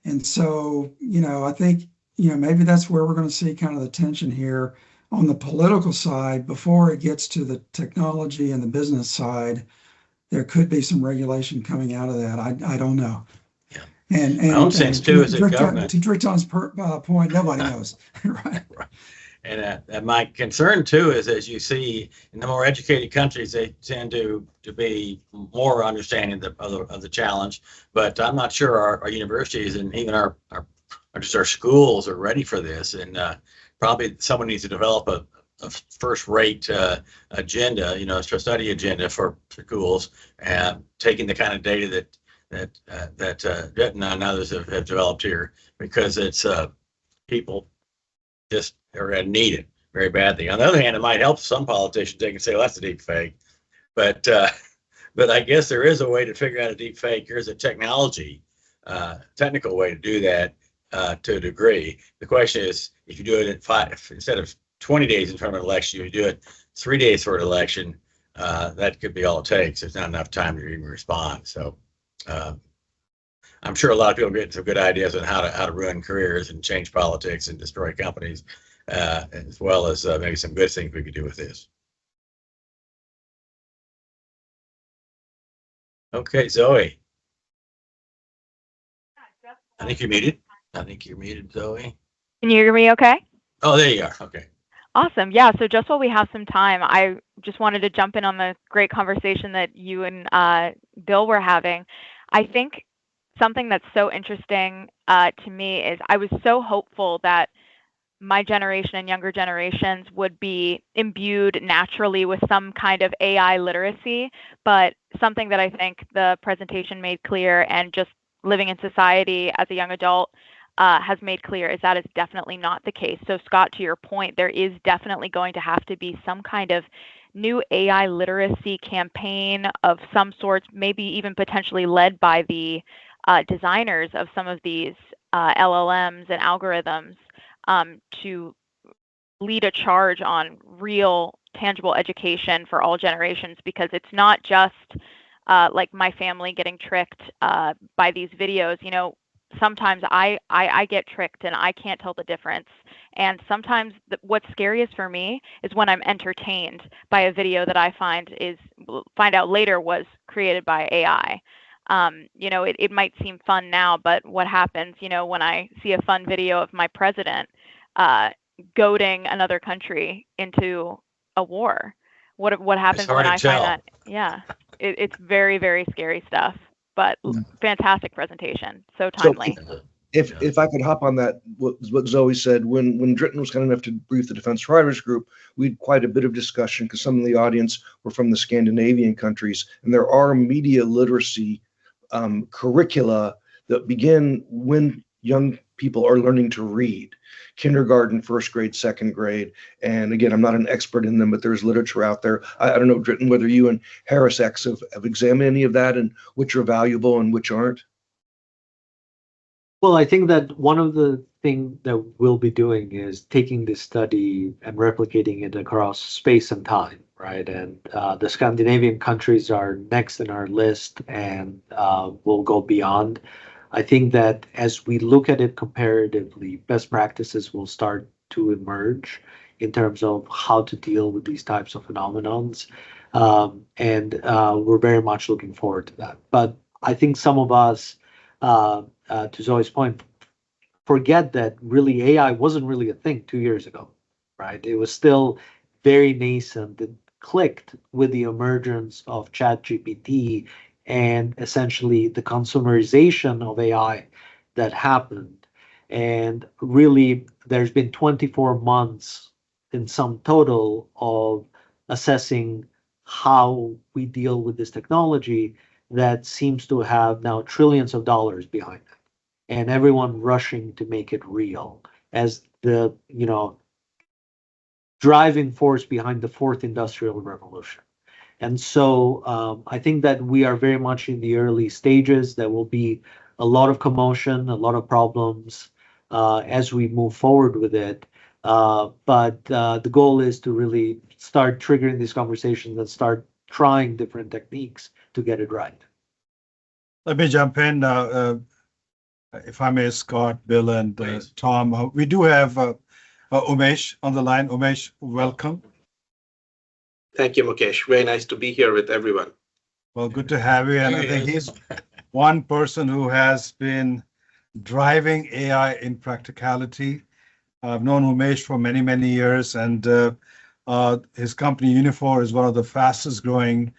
And so, I think, maybe that's where we're going to see kind of the tension here on the political side before it gets to the technology and the business side. There could be some regulation coming out of that. I don't know. Yeah. And My own sense too is that Dritan- government. to Dritan's point, nobody knows. Right. And my concern too is, as you see in the more educated countries, they tend to be more understanding of the challenge. But I'm not sure our universities and even our schools are ready for this. And probably someone needs to develop a first-rate agenda, a study agenda for schools, and taking the kind of data that Dritan and others have developed here, because it's people just are going to need it very badly. On the other hand, it might help some politicians. They can say, well, that's a deep fake. But I guess there is a way to figure out a deep fake. Here's a technical way to do that to a degree. The question is, if you do it in 5, instead of 20 days in front of an election, you do it 3 days for an election, that could be all it takes. There's not enough time to even respond. So I'm sure a lot of people get some good ideas on how to ruin careers and change politics and destroy companies, as well as maybe some good things we could do with this. Okay, Zoe. I think you're muted, Zoe. Can you hear me okay? Oh, there you are. Okay. Awesome. Yeah. So just while we have some time, I just wanted to jump in on the great conversation that you and Bill were having. I think something that's so interesting to me is I was so hopeful that my generation and younger generations would be imbued naturally with some kind of AI literacy, but something that I think the presentation made clear, and just living in society as a young adult has made clear, is that is definitely not the case. So Scott, to your point, there is definitely going to have to be some kind of new AI literacy campaign of some sorts, maybe even potentially led by the designers of some of these LLMs and algorithms, to lead a charge on real tangible education for all generations, because it's not just like my family getting tricked by these videos. Sometimes I get tricked and I can't tell the difference. And sometimes what's scariest for me is when I'm entertained by a video that I find out later was created by AI. It might seem fun now, but what happens, when I see a fun video of my president goading another country into a war? What happens when I find that? Yeah, it's very, very scary stuff, but fantastic presentation. So timely. If I could hop on that, what Zoe said, when Dritan was kind enough to brief the Defense Writers Group, we had quite a bit of discussion because some of the audience were from the Scandinavian countries, and there are media literacy curricula that begin when young people are learning to read. Kindergarten, first grade, second grade. And again, I'm not an expert in them, but there's literature out there. I don't know, Dritan, whether you and HarrisX have examined any of that and which are valuable and which aren't. Well, I think that one of the things that we'll be doing is taking this study and replicating it across space and time, right? And the Scandinavian countries are next in our list, and we'll go beyond. I think that as we look at it comparatively, best practices will start to emerge in terms of how to deal with these types of phenomenons. And we're very much looking forward to that. But I think some of us, to Zoe's point, forget that really AI wasn't really a thing 2 years ago, right? It was still very nascent. clicked with the emergence of ChatGPT and essentially the consumerization of AI that happened. And really, there's been 24 months in sum total of assessing how we deal with this technology that seems to have now trillions of dollars behind it, and everyone rushing to make it real as the driving force behind the fourth industrial revolution. And so I think that we are very much in the early stages. There will be a lot of commotion, a lot of problems as we move forward with it. But the goal is to really start triggering these conversations and start trying different techniques to get it right. Let me jump in, if I may, Scott, Bill, and Tom. We do have Umesh on the line. Umesh, welcome. Thank you, Mukesh. Very nice to be here with everyone. Well, good to have you. And I think he's one person who has been driving AI in practicality. I've known Umesh for many, many years, and his company Uniphore is one of the fastest growing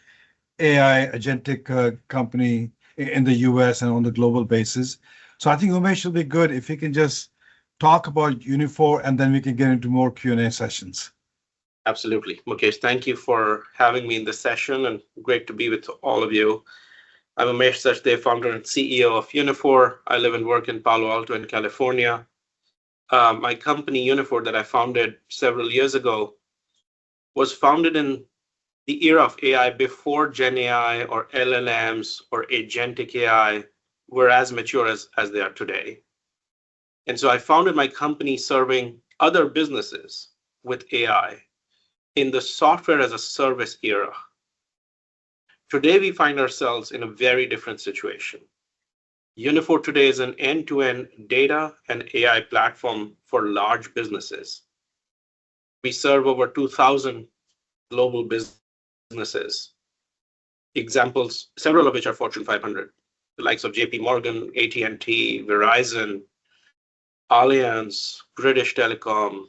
AI agentic company in the US and on the global basis. So I think Umesh will be good if he can just talk about Uniphore, and then we can get into more Q&A sessions. Absolutely. Mukesh, thank you for having me in this session, and great to be with all of you. I'm Umesh Singh, founder and CEO of Uniphore. I live and work in Palo Alto in California. My company, Uniphore, that I founded several years ago, was founded in the era of AI before Gen AI or LLMs or agentic AI were as mature as they are today. And so I founded my company serving other businesses with AI in the software as a service era. Today, we find ourselves in a very different situation. Uniphore today is an end-to-end data and AI platform for large businesses. We serve over 2,000 global businesses. Examples, several of which are Fortune 500, the likes of JP Morgan, AT&T, Verizon, Allianz, British Telecom,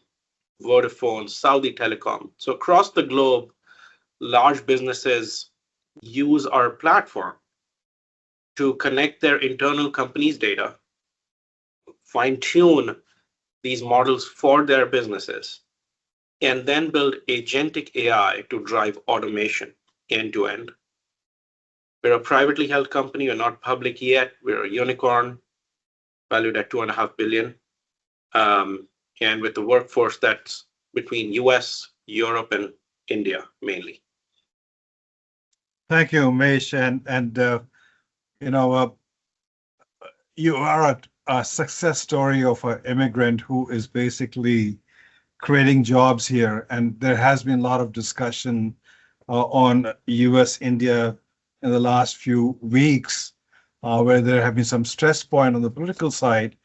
Vodafone, Saudi Telecom. So across the globe, large businesses use our platform to connect their internal company's data, fine-tune these models for their businesses, and then build agentic AI to drive automation end-to-end. We're a privately held company. We're not public yet. We're a unicorn valued at $2.5 billion. And with the workforce that's between US, Europe, and India mainly. Thank you, Umesh. And you are a success story of an immigrant who is basically creating jobs here. And there has been a lot of discussion on US, India in the last few weeks, where there have been some stress point on the political side.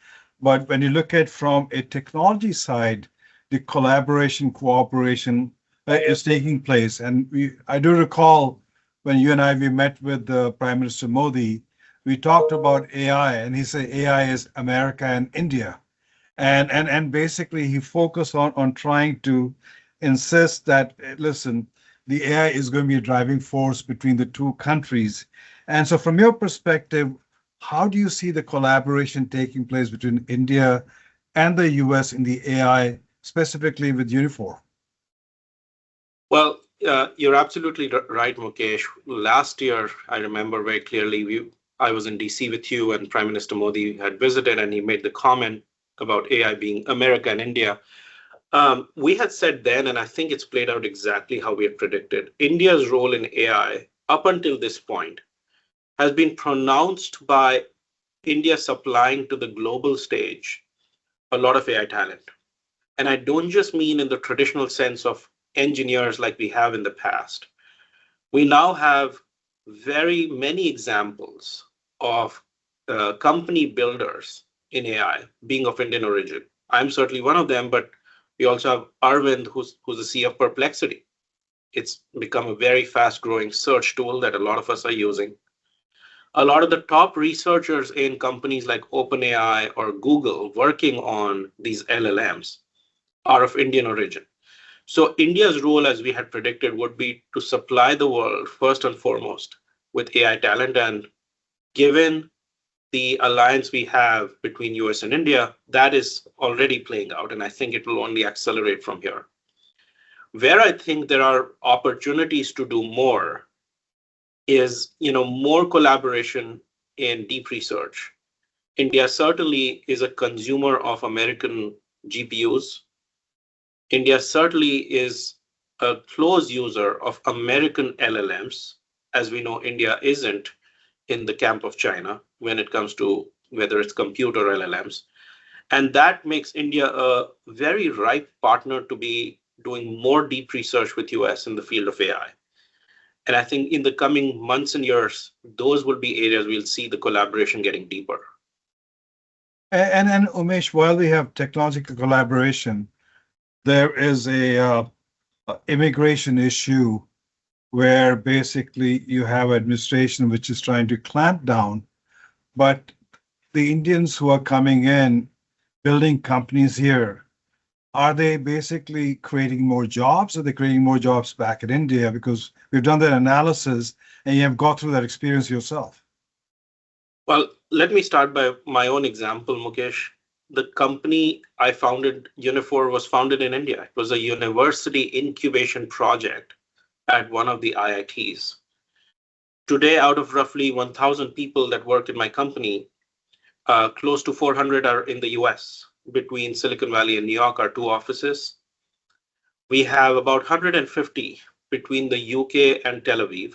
But when you look at from a technology side, the collaboration, cooperation is taking place. And I do recall when you and I, we met with the Prime Minister Modi, we talked about AI, and he said AI is America and India. And basically he focused on trying to insist that, listen, the AI is going to be a driving force between the two countries. And so from your perspective, how do you see the collaboration taking place between India and the US in the AI, specifically with Uniphore? Well, you're absolutely right, Mukesh. Last year, I remember very clearly, I was in DC with you and Prime Minister Modi had visited, and he made the comment about AI being America and India. We had said then, and I think it's played out exactly how we had predicted, India's role in AI up until this point has been pronounced by India supplying to the global stage a lot of AI talent. And I don't just mean in the traditional sense of engineers like we have in the past. We now have very many examples of company builders in AI being of Indian origin. I'm certainly one of them, but we also have Arvind, who's the CEO of Perplexity. It's become a very fast growing search tool that a lot of us are using. A lot of the top researchers in companies like OpenAI or Google working on these LLMs are of Indian origin. So India's role, as we had predicted, would be to supply the world first and foremost with AI talent. And given the alliance we have between US and India, that is already playing out. And I think it will only accelerate from here. Where I think there are opportunities to do more is, more collaboration in deep research. India certainly is a consumer of American GPUs. India certainly is a close user of American LLMs. As we know, India isn't in the camp of China when it comes to whether it's compute or LLMs. And that makes India a very ripe partner to be doing more deep research with US in the field of AI. And I think in the coming months and years, those will be areas we'll see the collaboration getting deeper. And Umesh, while we have technological collaboration, there is a immigration issue where basically you have administration which is trying to clamp down, but the Indians who are coming in, building companies here, are they basically creating more jobs? Or are they creating more jobs back in India? Because we've done that analysis and you have got through that experience yourself. Well, let me start by my own example, Mukesh. The company I founded, Uniphore, was founded in India. It was a university incubation project at one of the IITs. Today, out of roughly 1,000 people that work in my company, close to 400 are in the US. Between Silicon Valley and New York are two offices. We have about 150 between the UK and Tel Aviv,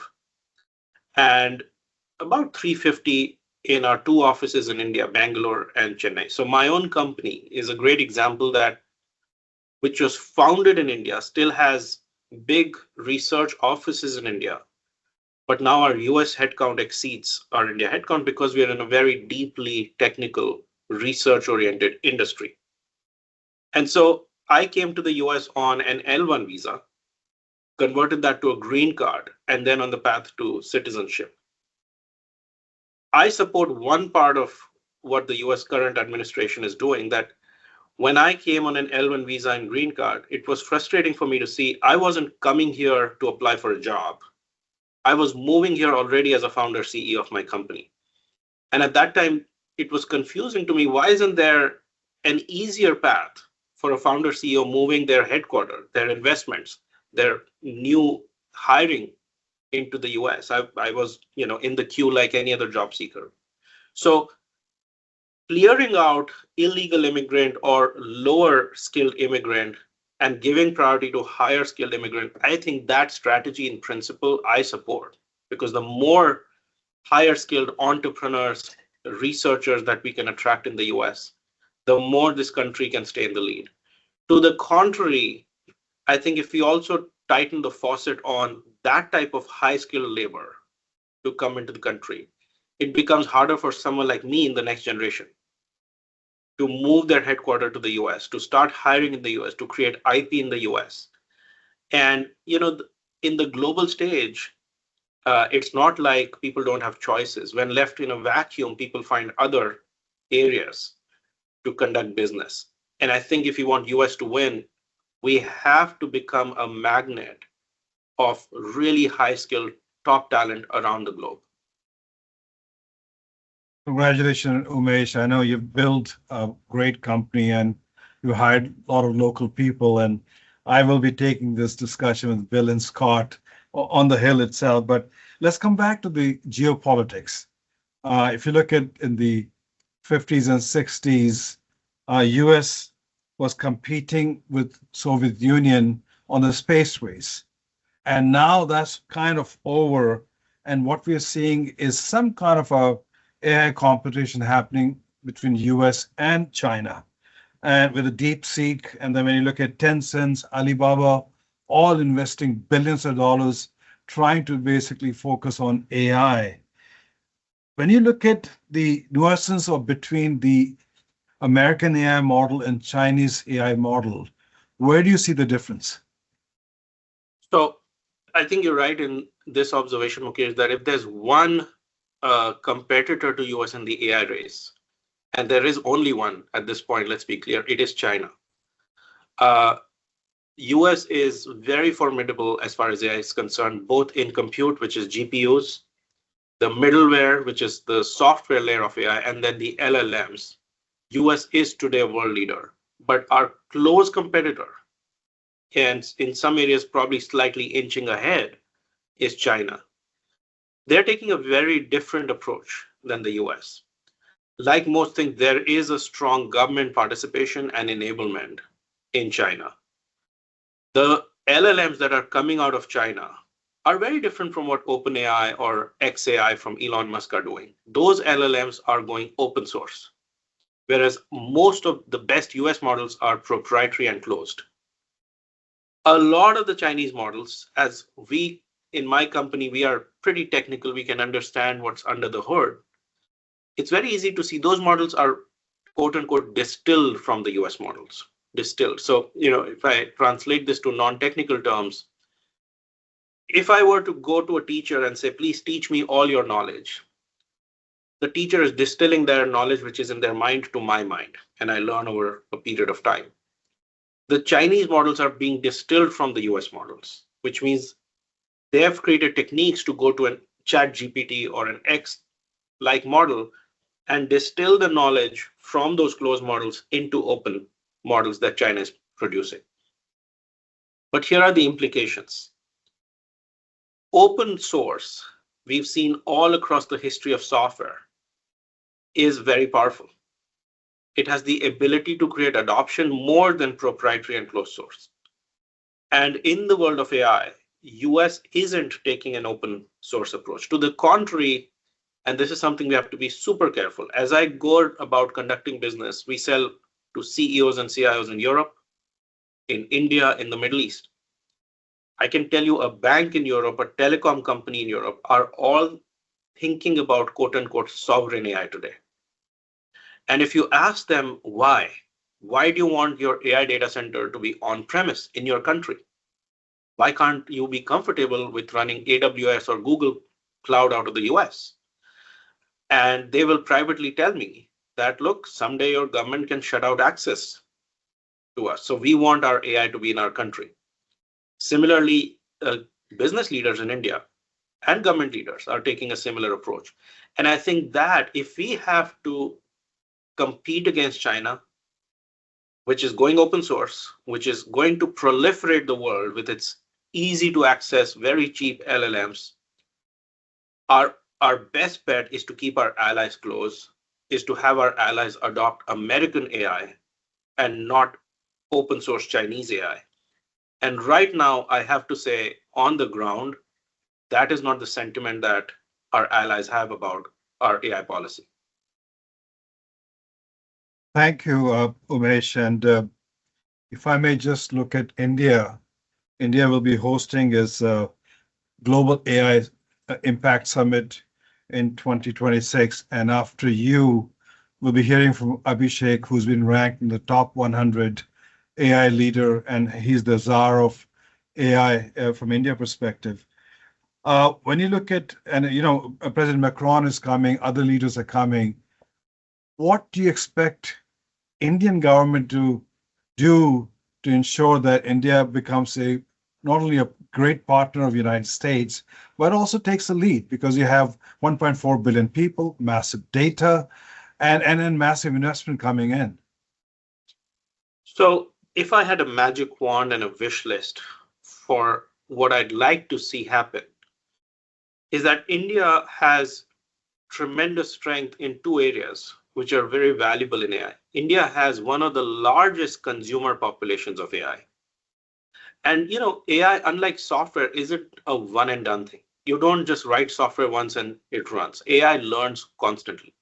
and about 350 in our two offices in India, Bangalore and Chennai. So my own company is a great example that, which was founded in India, still has big research offices in India, but now our US headcount exceeds our India headcount because we are in a very deeply technical, research-oriented industry. And so I came to the US on an L1 visa, converted that to a green card, and then on the path to citizenship. I support one part of what the US current administration is doing, that when I came on an L1 visa and green card, it was frustrating for me to see I wasn't coming here to apply for a job. I was moving here already as a founder CEO of my company. And at that time, it was confusing to me, why isn't there an easier path for a founder CEO moving their headquarters, their investments, their new hiring into the US? I was, in the queue like any other job seeker. So clearing out illegal immigrant or lower skilled immigrant and giving priority to higher skilled immigrant, I think that strategy in principle I support, because the more higher skilled entrepreneurs, researchers that we can attract in the US, the more this country can stay in the lead. To the contrary, I think if we also tighten the faucet on that type of high skilled labor to come into the country, it becomes harder for someone like me in the next generation to move their headquarters to the US, to start hiring in the US, to create IP in the US. And, in the global stage, it's not like people don't have choices. When left in a vacuum, people find other areas to conduct business. And I think if you want US to win, we have to become a magnet of really high skilled top talent around the globe. Congratulations, Umesh. I know you've built a great company and you hired a lot of local people. And I will be taking this discussion with Bill and Scott on the Hill itself. But let's come back to the geopolitics. If you look at in the 50s and 60s, US was competing with Soviet Union on the space race. And now that's kind of over. And what we're seeing is some kind of a AI competition happening between US and China. And with a DeepSeek, and then when you look at Tencent, Alibaba, all investing billions of dollars trying to basically focus on AI. When you look at the nuances of between the American AI model and Chinese AI model, where do you see the difference? So I think you're right in this observation, Mukesh, that if there's one competitor to US in the AI race, and there is only one at this point, let's be clear, it is China. US is very formidable as far as AI is concerned, both in compute, which is GPUs, the middleware, which is the software layer of AI, and then the LLMs. US is today a world leader, but our close competitor, and in some areas probably slightly inching ahead, is China. They're taking a very different approach than the US. Like most things, there is a strong government participation and enablement in China. The LLMs that are coming out of China are very different from what OpenAI or XAI from Elon Musk are doing. Those LLMs are going open source, whereas most of the best US models are proprietary and closed. A lot of the Chinese models, as we in my company, we are pretty technical, we can understand what's under the hood. It's very easy to see those models are quote unquote distilled from the US models. Distilled. So, if I translate this to non-technical terms, if I were to go to a teacher and say, please teach me all your knowledge, the teacher is distilling their knowledge, which is in their mind, to my mind, and I learn over a period of time. The Chinese models are being distilled from the US models, which means they have created techniques to go to a chat GPT or an X-like model and distill the knowledge from those closed models into open models that China is producing. But here are the implications. Open source, we've seen all across the history of software, is very powerful. It has the ability to create adoption more than proprietary and closed source. And in the world of AI, US isn't taking an open source approach. To the contrary, and this is something we have to be super careful. As I go about conducting business, we sell to CEOs and CIOs in Europe, in India, in the Middle East. I can tell you a bank in Europe, a telecom company in Europe are all thinking about quote unquote sovereign AI today. And if you ask them why do you want your AI data center to be on premise in your country? Why can't you be comfortable with running AWS or Google Cloud out of the US? And they will privately tell me that, look, someday your government can shut out access to us. So we want our AI to be in our country. Similarly, business leaders in India and government leaders are taking a similar approach. And I think that if we have to compete against China, which is going open source, which is going to proliferate the world with its easy to access, very cheap LLMs, our best bet is to keep our allies close, is to have our allies adopt American AI and not open source Chinese AI. And right now, I have to say, on the ground, that is not the sentiment that our allies have about our AI policy. Thank you, Umesh. And if I may just look at India, India will be hosting its Global AI Impact Summit in 2026. And after you, we'll be hearing from Abhishek, who's been ranked in the top 100 AI leader, and he's the czar of AI from India perspective. When you look at, and President Macron is coming, other leaders are coming, what do you expect Indian government to do to ensure that India becomes not only a great partner of the United States, but also takes the lead, because you have 1.4 billion people, massive data, and massive investment coming in? So if I had a magic wand and a wish list for what I'd like to see happen, is that India has tremendous strength in two areas which are very valuable in AI. India has one of the largest consumer populations of AI. And AI, unlike software, isn't a one and done thing. You don't just write software once and it runs. AI learns constantly.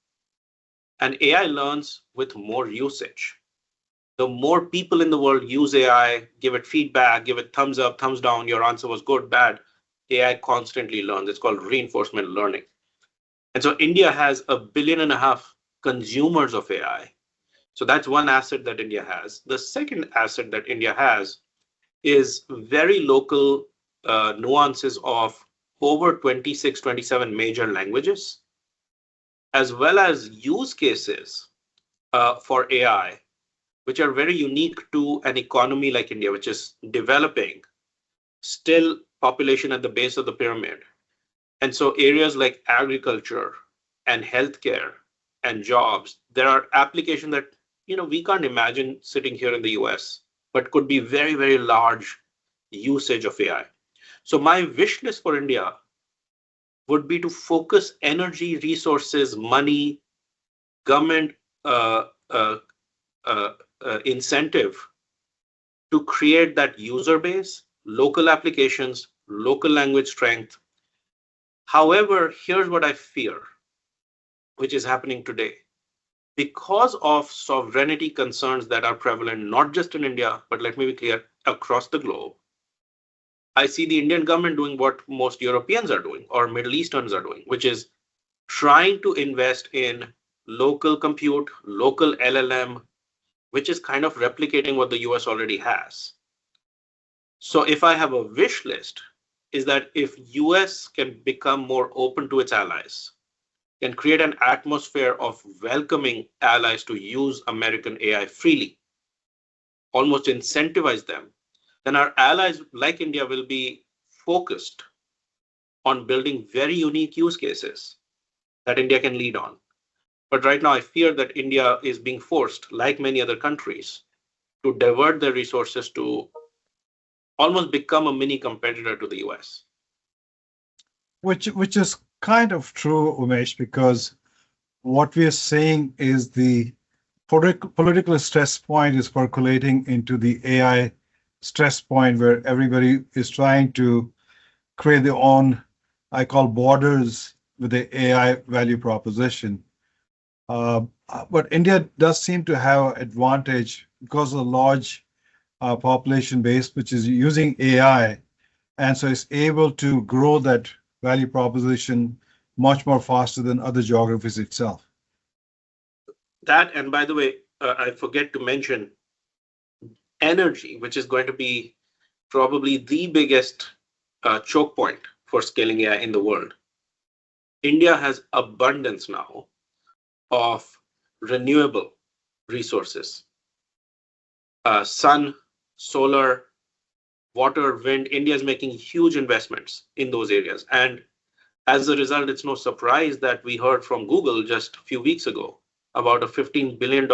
And AI learns with more usage. The more people in the world use AI, give it feedback, give it thumbs up, thumbs down, your answer was good, bad, AI constantly learns. It's called reinforcement learning. And so India has 1.5 billion consumers of AI. So that's one asset that India has. The second asset that India has is very local nuances of over 26, 27 major languages, as well as use cases for AI which are very unique to an economy like India, which is developing, still population at the base of the pyramid. And so areas like agriculture and healthcare and jobs, there are applications that we can't imagine sitting here in the US, but could be very, very large usage of AI. So my wish list for India would be to focus energy, resources, money, government incentive to create that user base, local applications, local language strength. However, here's what I fear, which is happening today. Because of sovereignty concerns that are prevalent, not just in India, but let me be clear, across the globe, I see the Indian government doing what most Europeans are doing or Middle Easterns are doing, which is trying to invest in local compute, local LLM, which is kind of replicating what the US already has. So if I have a wish list, is that if US can become more open to its allies, can create an atmosphere of welcoming allies to use American AI freely, almost incentivize them, then our allies like India will be focused on building very unique use cases that India can lead on. But right now, I fear that India is being forced, like many other countries, to divert their resources to almost become a mini competitor to the US. Which is kind of true, Umesh, because what we are seeing is the political stress point is percolating into the AI stress point where everybody is trying to create their own, I call borders with the AI value proposition. But India does seem to have advantage because of the large population base, which is using AI, and so it's able to grow that value proposition much more faster than other geographies itself. That, and by the way, I forget to mention energy, which is going to be probably the biggest choke point for scaling AI in the world. India has abundance now of renewable resources, sun, solar, water, wind. India is making huge investments in those areas. And as a result, it's no surprise that we heard from Google just a few weeks ago about a $15 billion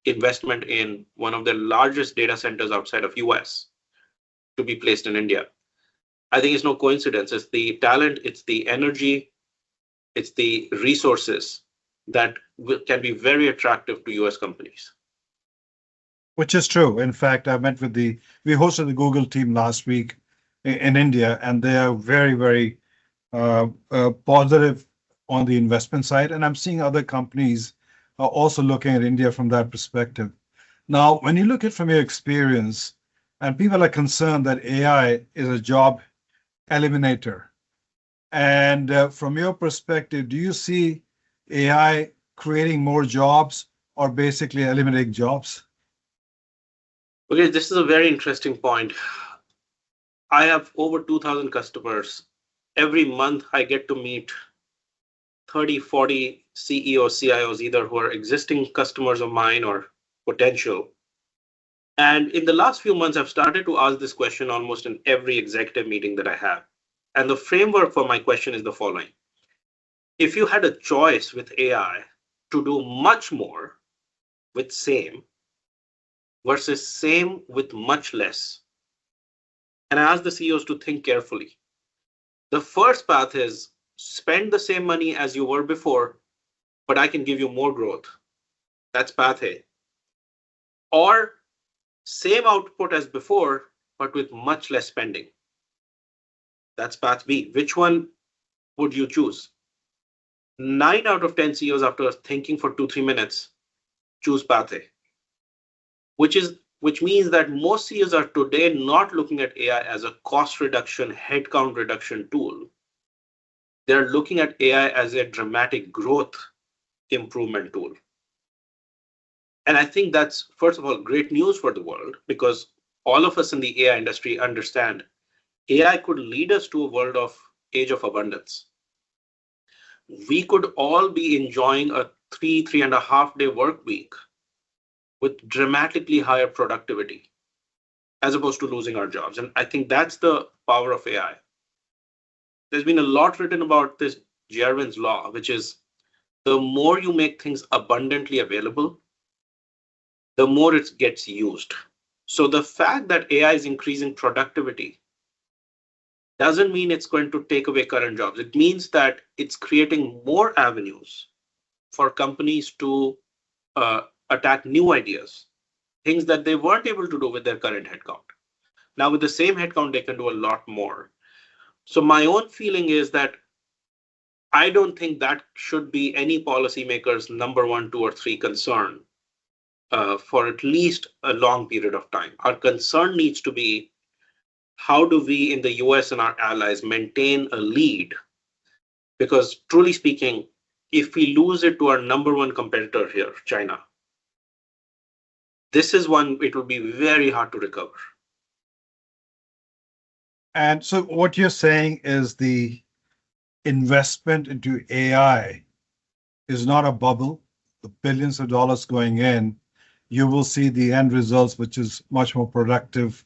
investment in one of the largest data centers outside of US to be placed in India. I think it's no coincidence. It's the talent, it's the energy, it's the resources that can be very attractive to US companies. Which is true. In fact, we hosted the Google team last week in India, and they are very, very positive on the investment side. And I'm seeing other companies are also looking at India from that perspective. Now, when you look at from your experience, and people are concerned that AI is a job eliminator. And from your perspective, do you see AI creating more jobs or basically eliminating jobs? Okay, this is a very interesting point. I have over 2,000 customers. Every month I get to meet 30, 40 CEOs, CIOs, either who are existing customers of mine or potential. And in the last few months, I've started to ask this question almost in every executive meeting that I have. And the framework for my question is the following. If you had a choice with AI to do much more with same versus same with much less, and I ask the CEOs to think carefully. The first path is spend the same money as you were before, but I can give you more growth. That's path A. Or same output as before, but with much less spending. That's path B. Which one would you choose? 9 out of 10 CEOs, after thinking for 2-3 minutes, choose path A, which means that most CEOs are today not looking at AI as a cost reduction, headcount reduction tool. They're looking at AI as a dramatic growth improvement tool. And I think that's, first of all, great news for the world, because all of us in the AI industry understand AI could lead us to a world of age of abundance. We could all be enjoying a 3.5 day work week with dramatically higher productivity as opposed to losing our jobs. And I think that's the power of AI. There's been a lot written about this Jervin's law, which is the more you make things abundantly available, the more it gets used. So the fact that AI is increasing productivity doesn't mean it's going to take away current jobs. It means that it's creating more avenues for companies to attack new ideas, things that they weren't able to do with their current headcount. Now, with the same headcount, they can do a lot more. So my own feeling is that I don't think that should be any policymaker's number 1, 2, or 3 concern for at least a long period of time. Our concern needs to be, how do we in the US and our allies maintain a lead? Because truly speaking, if we lose it to our number 1 competitor here, China, this is one it will be very hard to recover. And so what you're saying is the investment into AI is not a bubble, the billions of dollars going in, you will see the end results, which is much more productive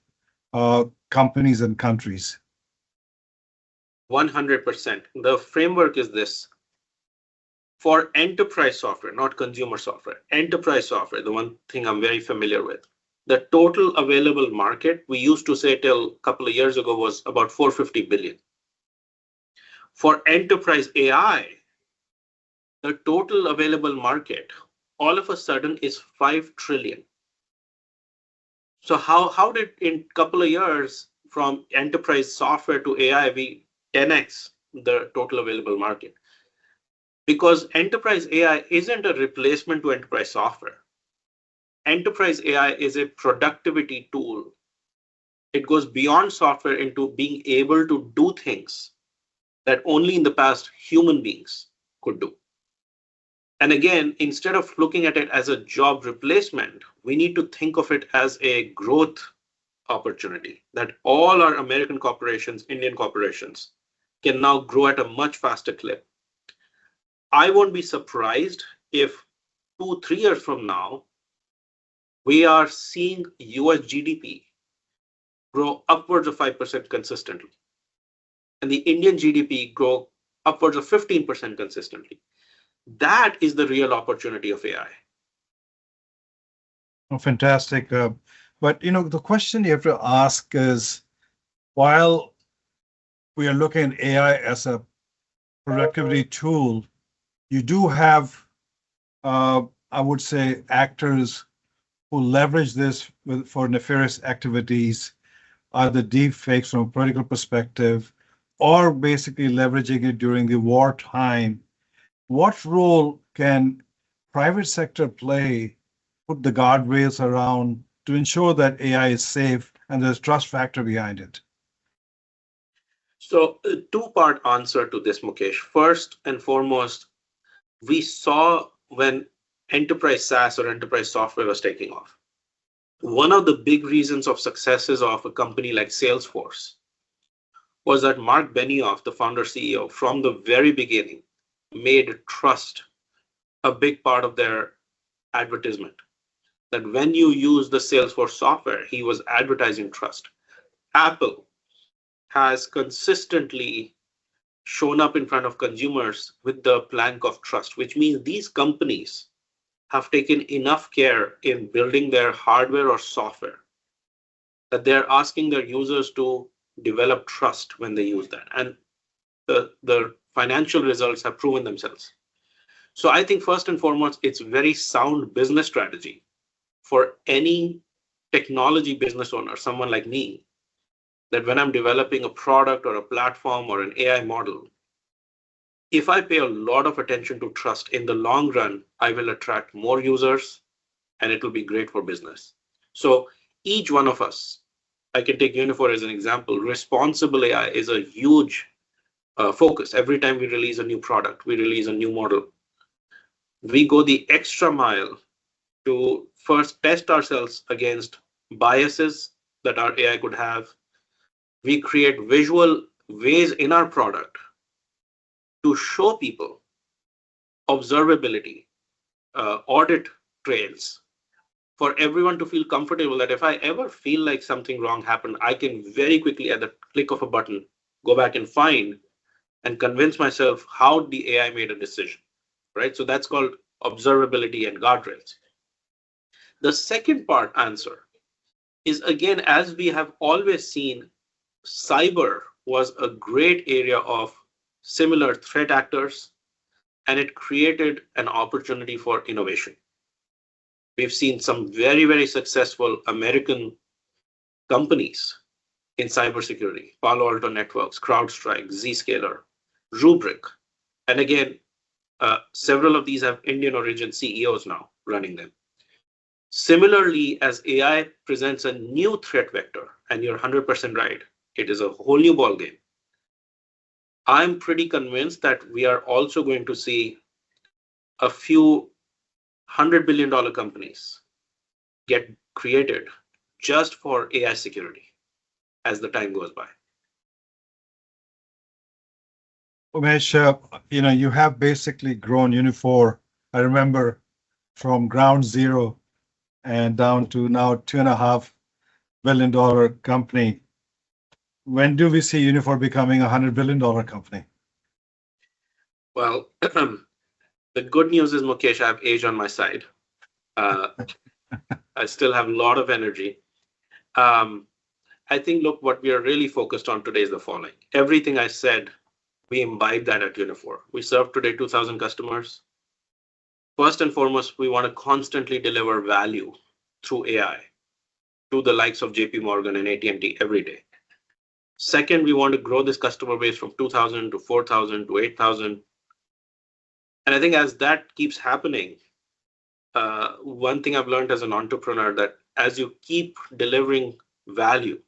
companies and countries. 100%. The framework is this. For enterprise software, not consumer software, enterprise software, the one thing I'm very familiar with, the total available market, we used to say till a couple of years ago, was about 450 billion. For enterprise AI, the total available market all of a sudden is 5 trillion. So how did in a couple of years from enterprise software to AI, we 10x the total available market? Because enterprise AI isn't a replacement to enterprise software. Enterprise AI is a productivity tool. It goes beyond software into being able to do things that only in the past human beings could do. And again, instead of looking at it as a job replacement, we need to think of it as a growth opportunity that all our American corporations, Indian corporations, can now grow at a much faster clip. I won't be surprised if 2, 3 years from now, we are seeing US GDP grow upwards of 5% consistently, and the Indian GDP grow upwards of 15% consistently. That is the real opportunity of AI. Oh, fantastic. But the question you have to ask is, while we are looking at AI as a productivity tool, you do have, I would say, actors who leverage this for nefarious activities, either deep fakes from a political perspective, or basically leveraging it during the wartime. What role can private sector play, put the guardrails around to ensure that AI is safe and there's trust factor behind it? So a 2-part answer to this, Mukesh. First and foremost, we saw when enterprise SaaS or enterprise software was taking off, one of the big reasons of successes of a company like Salesforce was that Mark Benioff, the founder CEO, from the very beginning, made trust a big part of their advertisement. That when you use the Salesforce software, he was advertising trust. Apple has consistently shown up in front of consumers with the plank of trust, which means these companies have taken enough care in building their hardware or software that they're asking their users to develop trust when they use that. And the financial results have proven themselves. So I think first and foremost, it's very sound business strategy for any technology business owner, someone like me, that when I'm developing a product or a platform or an AI model, if I pay a lot of attention to trust, in the long run, I will attract more users and it will be great for business. So each one of us, I can take Uniphore as an example, responsible AI is a huge focus. Every time we release a new product, we release a new model, we go the extra mile to first test ourselves against biases that our AI could have. We create visual ways in our product to show people observability, audit trails, for everyone to feel comfortable that if I ever feel like something wrong happened, I can very quickly, at the click of a button, go back and find and convince myself how the AI made a decision, right? So that's called observability and guardrails. The second part answer is, again, as we have always seen, cyber was a great area of similar threat actors, and it created an opportunity for innovation. We've seen some very, very successful American companies in cybersecurity: Palo Alto Networks, CrowdStrike, Zscaler, Rubrik. And again, several of these have Indian origin CEOs now running them. Similarly, as AI presents a new threat vector, and you're 100% right, it is a whole new ballgame. I'm pretty convinced that we are also going to see a few $100 billion companies get created just for AI security as the time goes by. Umesh, you have basically grown Uniphore. I remember from ground zero and down to now $2.5 billion company. When do we see Uniphore becoming a $100 billion company? Well, the good news is, Mukesh, I have age on my side. I still have a lot of energy. I think, look, what we are really focused on today is the following. Everything I said, we imbibe that at Uniphore. We serve today 2,000 customers. First and foremost, we want to constantly deliver value through AI to the likes of JP Morgan and AT&T every day. Second, we want to grow this customer base from 2,000 to 4,000 to 8,000. And I think as that keeps happening, one thing I've learned as an entrepreneur, that as you keep delivering value,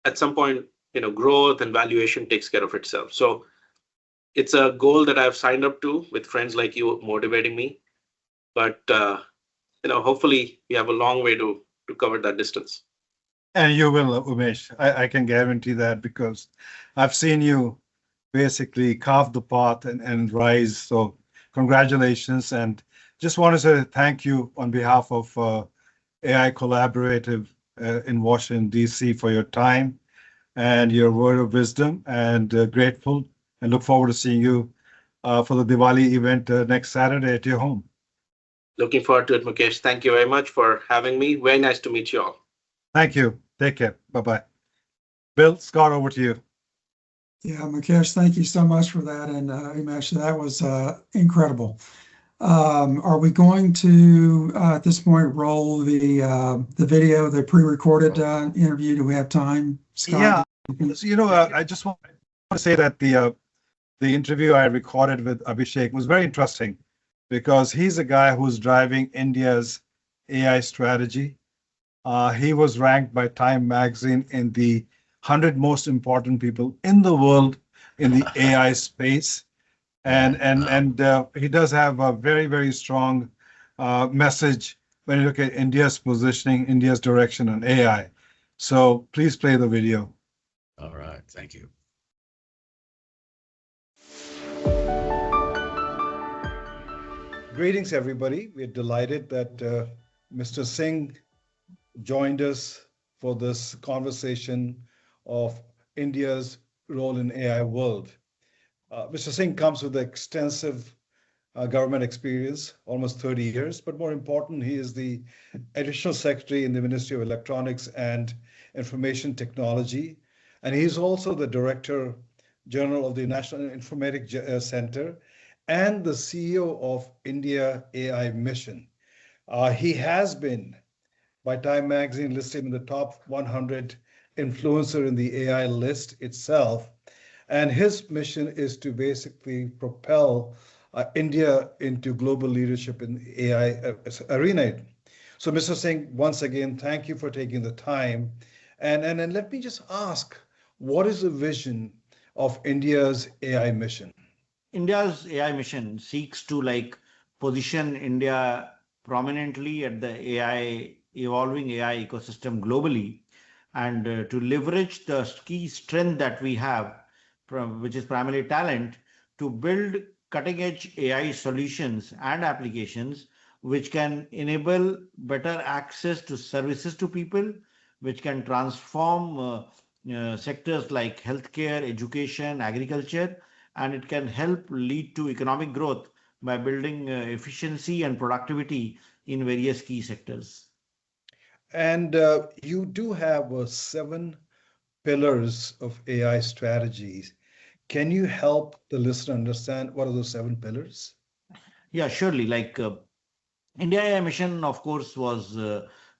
at some point, growth and valuation takes care of itself. So it's a goal that I've signed up to with friends like you motivating me. But hopefully we have a long way to cover that distance. And you will, Umesh. I can guarantee that, because I've seen you basically carve the path and rise. So congratulations. And just want to say thank you on behalf of AI Collaborative in Washington, D.C. for your time and your word of wisdom, and grateful, and look forward to seeing you for the Diwali event next Saturday at your home. Looking forward to it, Mukesh. Thank you very much for having me. Very nice to meet you all. Thank you. Take care. Bye-bye. Bill, Scott, over to you. Yeah, Mukesh, thank you so much for that. And Umesh, that was incredible. Are we going to, at this point, roll the video, the pre-recorded interview? Do we have time, Scott? Yeah. I just want to say that the interview I recorded with Abhishek was very interesting, because he's a guy who's driving India's AI strategy. He was ranked by Time magazine in the 100 most important people in the world in the AI space. And he does have a very, very strong message when you look at India's positioning, India's direction on AI. So please play the video. All right. Thank you. Greetings, everybody. We're delighted that Mr. Singh joined us for this conversation of India's role in AI world. Mr. Singh comes with extensive government experience, almost 30 years, but more important, he is the Additional Secretary in the Ministry of Electronics and Information Technology, and he's also the Director General of the National Informatics Center and the CEO of India AI Mission. He has been, by Time magazine, listed in the top 100 influencer in the AI list itself. And his mission is to basically propel India into global leadership in the AI arena. So, Mr. Singh, once again, thank you for taking the time. And let me just ask, what is the vision of India's AI mission? India's AI mission seeks to position India prominently at the evolving AI ecosystem globally, and to leverage the key strength that we have, which is primarily talent, to build cutting-edge AI solutions and applications which can enable better access to services to people, which can transform sectors like healthcare, education, agriculture, and it can help lead to economic growth by building efficiency and productivity in various key sectors. And you do have 7 pillars of AI strategies. Can you help the listener understand what are those 7 pillars? Yeah, surely. Like India AI mission, of course, was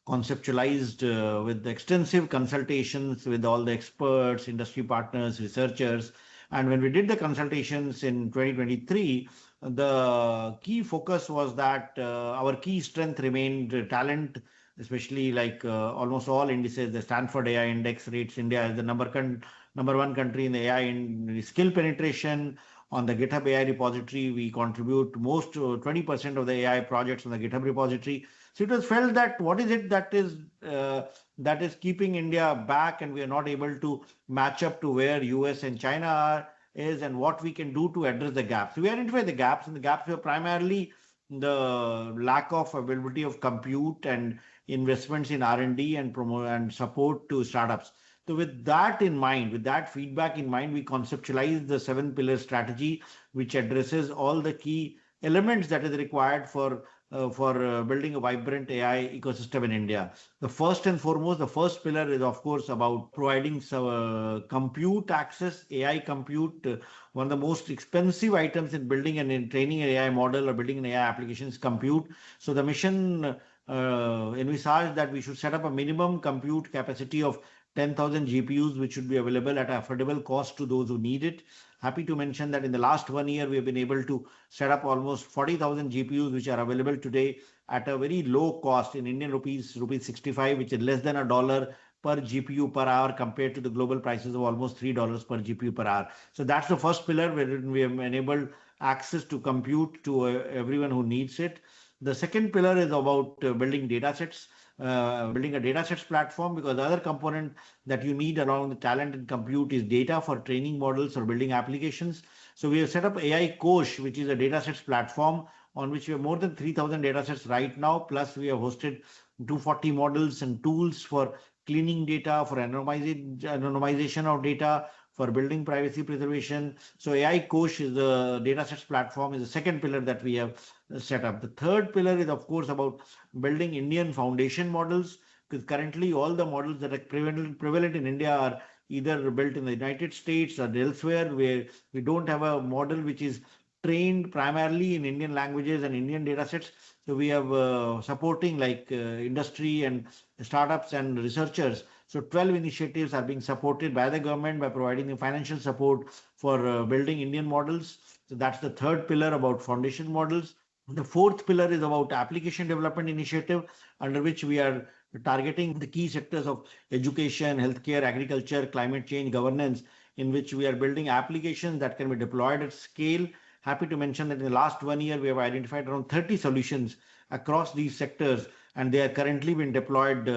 conceptualized with extensive consultations with all the experts, industry partners, researchers. And when we did the consultations in 2023, the key focus was that our key strength remained talent, especially like almost all indices. The Stanford AI Index rates India as the number one country in the AI in skill penetration. On the GitHub AI repository, we contribute most 20% of the AI projects on the GitHub repository. So it was felt that what is it that is keeping India back, and we are not able to match up to where US and China is, and what we can do to address the gaps. So we identified the gaps, and the gaps were primarily the lack of availability of compute and investments in R&D and promote and support to startups. So with that in mind, with that feedback in mind, we conceptualized the 7 pillar strategy, which addresses all the key elements that is required for building a vibrant AI ecosystem in India. The first and foremost, the first pillar is of course about providing compute access, AI compute. One of the most expensive items in building and in training an AI model or building an AI application is compute. So the mission envisaged that we should set up a minimum compute capacity of 10,000 GPUs, which should be available at affordable cost to those who need it. Happy to mention that in the last 1 year, we have been able to set up almost 40,000 GPUs, which are available today at a very low cost in Indian rupees, rupees 65, which is less than $1 per GPU per hour compared to the global prices of almost $3 per GPU per hour. So that's the first pillar where we have enabled access to compute to everyone who needs it. The second pillar is about building data sets. Building a data sets platform, because the other component that you need around the talent and compute is data for training models or building applications. So we have set up AI Kosh, which is a data sets platform on which we have more than 3,000 data sets right now. Plus we have hosted 240 models and tools for cleaning data, for anonymization of data, for building privacy preservation. So AI Kosh is the data sets platform, is the second pillar that we have set up. The third pillar is of course about building Indian foundation models, because currently all the models that are prevalent in India are either built in the United States or elsewhere, where we don't have a model which is trained primarily in Indian languages and Indian data sets. So we have supporting like industry and startups and researchers. So 12 initiatives are being supported by the government by providing the financial support for building Indian models. So that's the third pillar about foundation models. The fourth pillar is about application development initiative, under which we are targeting the key sectors of education, healthcare, agriculture, climate change, governance, in which we are building applications that can be deployed at scale. Happy to mention that in the last 1 year, we have identified around 30 solutions across these sectors, and they are currently being deployed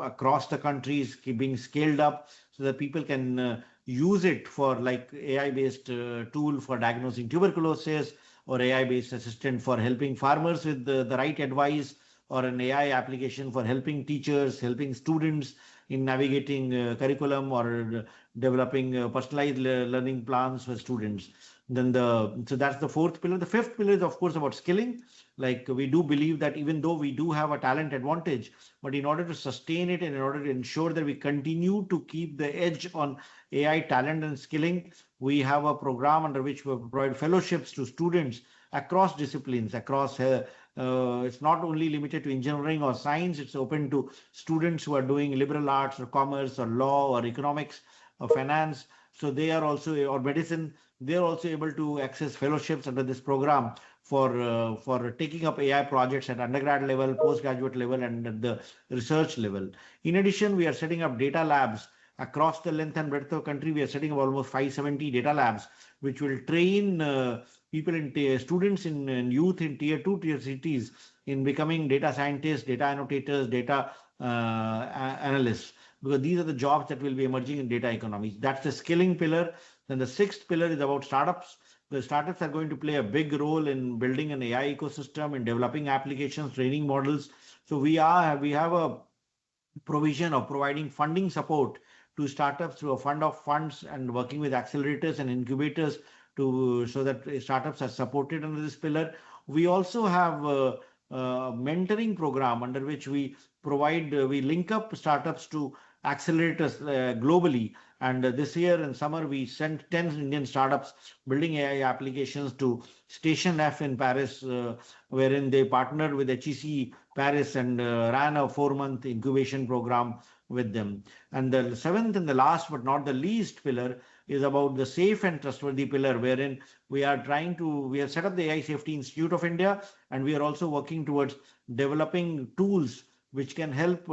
across the countries, being scaled up so that people can use it for like AI-based tool for diagnosing tuberculosis, or AI-based assistant for helping farmers with the right advice, or an AI application for helping teachers, helping students in navigating curriculum, or developing personalized learning plans for students. So that's the fourth pillar. The fifth pillar is of course about skilling. Like we do believe that even though we do have a talent advantage, but in order to sustain it and in order to ensure that we continue to keep the edge on AI talent and skilling, we have a program under which we provide fellowships to students across disciplines, it's not only limited to engineering or science, it's open to students who are doing liberal arts or commerce or law or economics or finance. So they are also, or medicine, they are also able to access fellowships under this program for taking up AI projects at undergrad level, postgraduate level, and at the research level. In addition, we are setting up data labs across the length and breadth of the country. We are setting up almost 570 data labs, which will train people in students in youth in tier 2, tier cities in becoming data scientists, data annotators, data analysts, because these are the jobs that will be emerging in data economies. That's the skilling pillar. Then the sixth pillar is about startups. The startups are going to play a big role in building an AI ecosystem, in developing applications, training models. So we have a provision of providing funding support to startups through a fund of funds and working with accelerators and incubators to so that startups are supported under this pillar. We also have a mentoring program under which we link up startups to accelerators globally. And this year in summer, we sent 10 Indian startups building AI applications to Station F in Paris, wherein they partnered with HEC Paris and ran a 4-month incubation program with them. And the seventh and the last but not the least pillar is about the safe and trustworthy pillar, wherein we have set up the AI Safety Institute of India, and we are also working towards developing tools which can help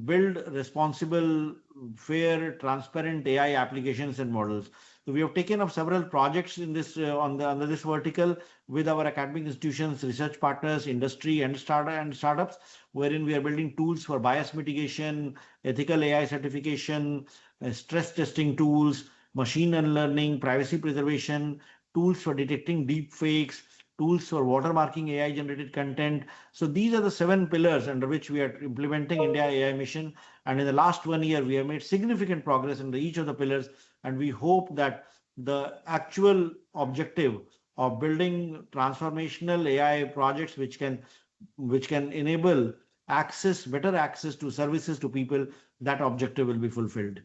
build responsible, fair, transparent AI applications and models. So we have taken up several projects in this under this vertical with our academic institutions, research partners, industry, and startups, wherein we are building tools for bias mitigation, ethical AI certification, stress testing tools, machine learning, privacy preservation, tools for detecting deep fakes, tools for watermarking AI generated content. So these are the 7 pillars under which we are implementing India AI mission. And in the last 1 year, we have made significant progress under each of the pillars. And we hope that the actual objective of building transformational AI projects which can enable better access to services to people, that objective will be fulfilled.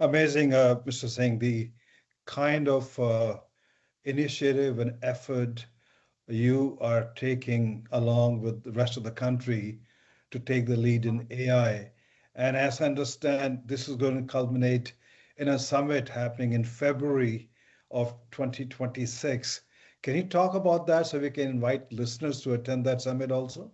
Amazing, Mr. Singh, the kind of initiative and effort you are taking along with the rest of the country to take the lead in AI. And as I understand, this is going to culminate in a summit happening in February of 2026. Can you talk about that so we can invite listeners to attend that summit also?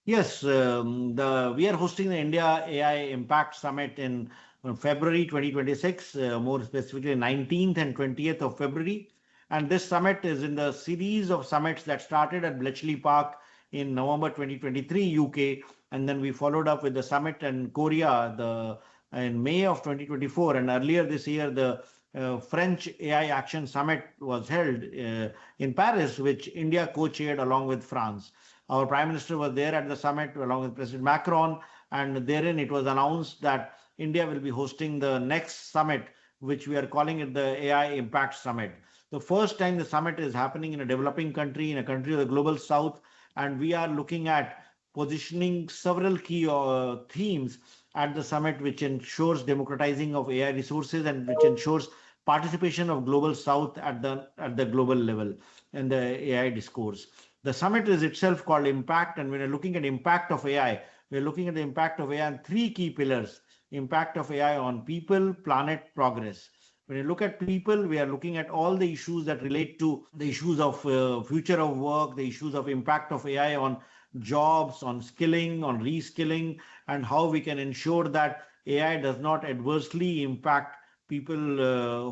Yes, we are hosting the India AI Impact Summit in February 2026, more specifically 19th and 20th of February. And this summit is in the series of summits that started at Bletchley Park in November 2023, UK. And then we followed up with the summit in Korea in May of 2024. And earlier this year, the French AI Action Summit was held in Paris, which India co-chaired along with France. Our Prime Minister was there at the summit along with President Macron, and therein it was announced that India will be hosting the next summit, which we are calling it the AI Impact Summit. The first time the summit is happening in a developing country, in a country of the global south, and we are looking at positioning several key themes at the summit, which ensures democratizing of AI resources and which ensures participation of global south at the global level in the AI discourse. The summit is itself called Impact, and when we're looking at impact of AI, we're looking at the impact of AI on 3 key pillars: impact of AI on people, planet, progress. When you look at people, we are looking at all the issues that relate to the issues of future of work, the issues of impact of AI on jobs, on skilling, on reskilling, and how we can ensure that AI does not adversely impact people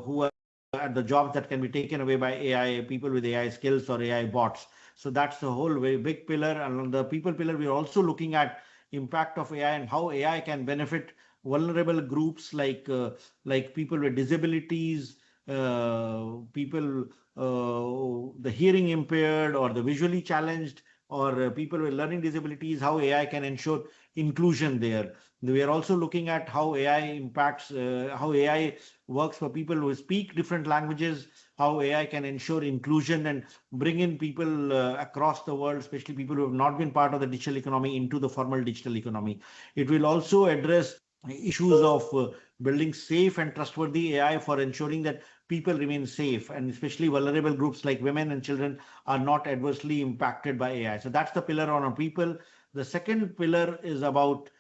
who are at the jobs that can be taken away by AI, people with AI skills or AI bots. So that's the whole very big pillar. And on the people pillar, we're also looking at impact of AI and how AI can benefit vulnerable groups like people with disabilities, people the hearing impaired or the visually challenged, or people with learning disabilities, how AI can ensure inclusion there. We are also looking at how how AI works for people who speak different languages, how AI can ensure inclusion and bring in people across the world, especially people who have not been part of the digital economy, into the formal digital economy. It will also address issues of building safe and trustworthy AI for ensuring that people remain safe, and especially vulnerable groups like women and children are not adversely impacted by AI. So that's the pillar on people. The second pillar is about